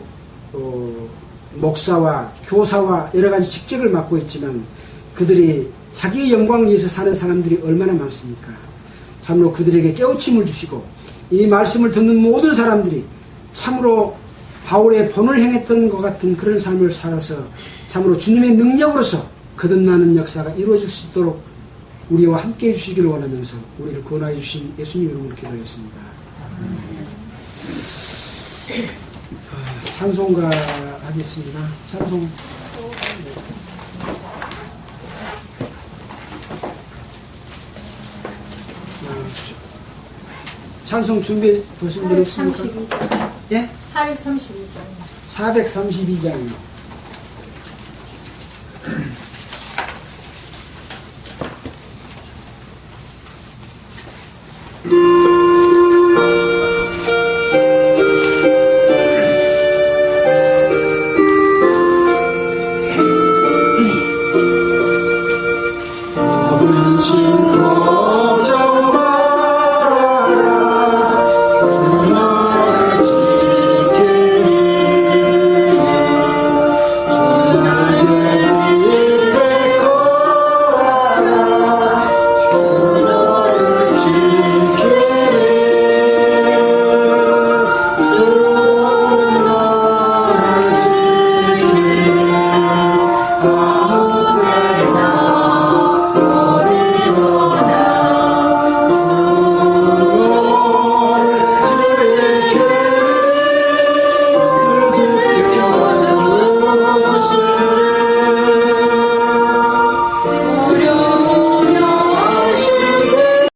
A: 목사와 교사와 여러 가지 직책을 맡고 있지만 그들이 자기의 영광을 위해서 사는 사람들이 얼마나 많습니까? 참으로 그들에게 깨우침을 주시고 이 말씀을 듣는 모든 사람들이 참으로 바울의 본을 행했던 것 같은 그런 삶을 살아서 참으로 주님의 능력으로서 거듭나는 역사가 이루어질 수 있도록 우리와 함께 해주시기를 원하면서 우리를 구원하여 주신 예수님 이름으로 기도했습니다. 찬송가 하겠습니다. 찬송. 찬송 준비해 보신 분 있습니까?
C: 432장.
A: 예?
C: 432장.
A: 432장.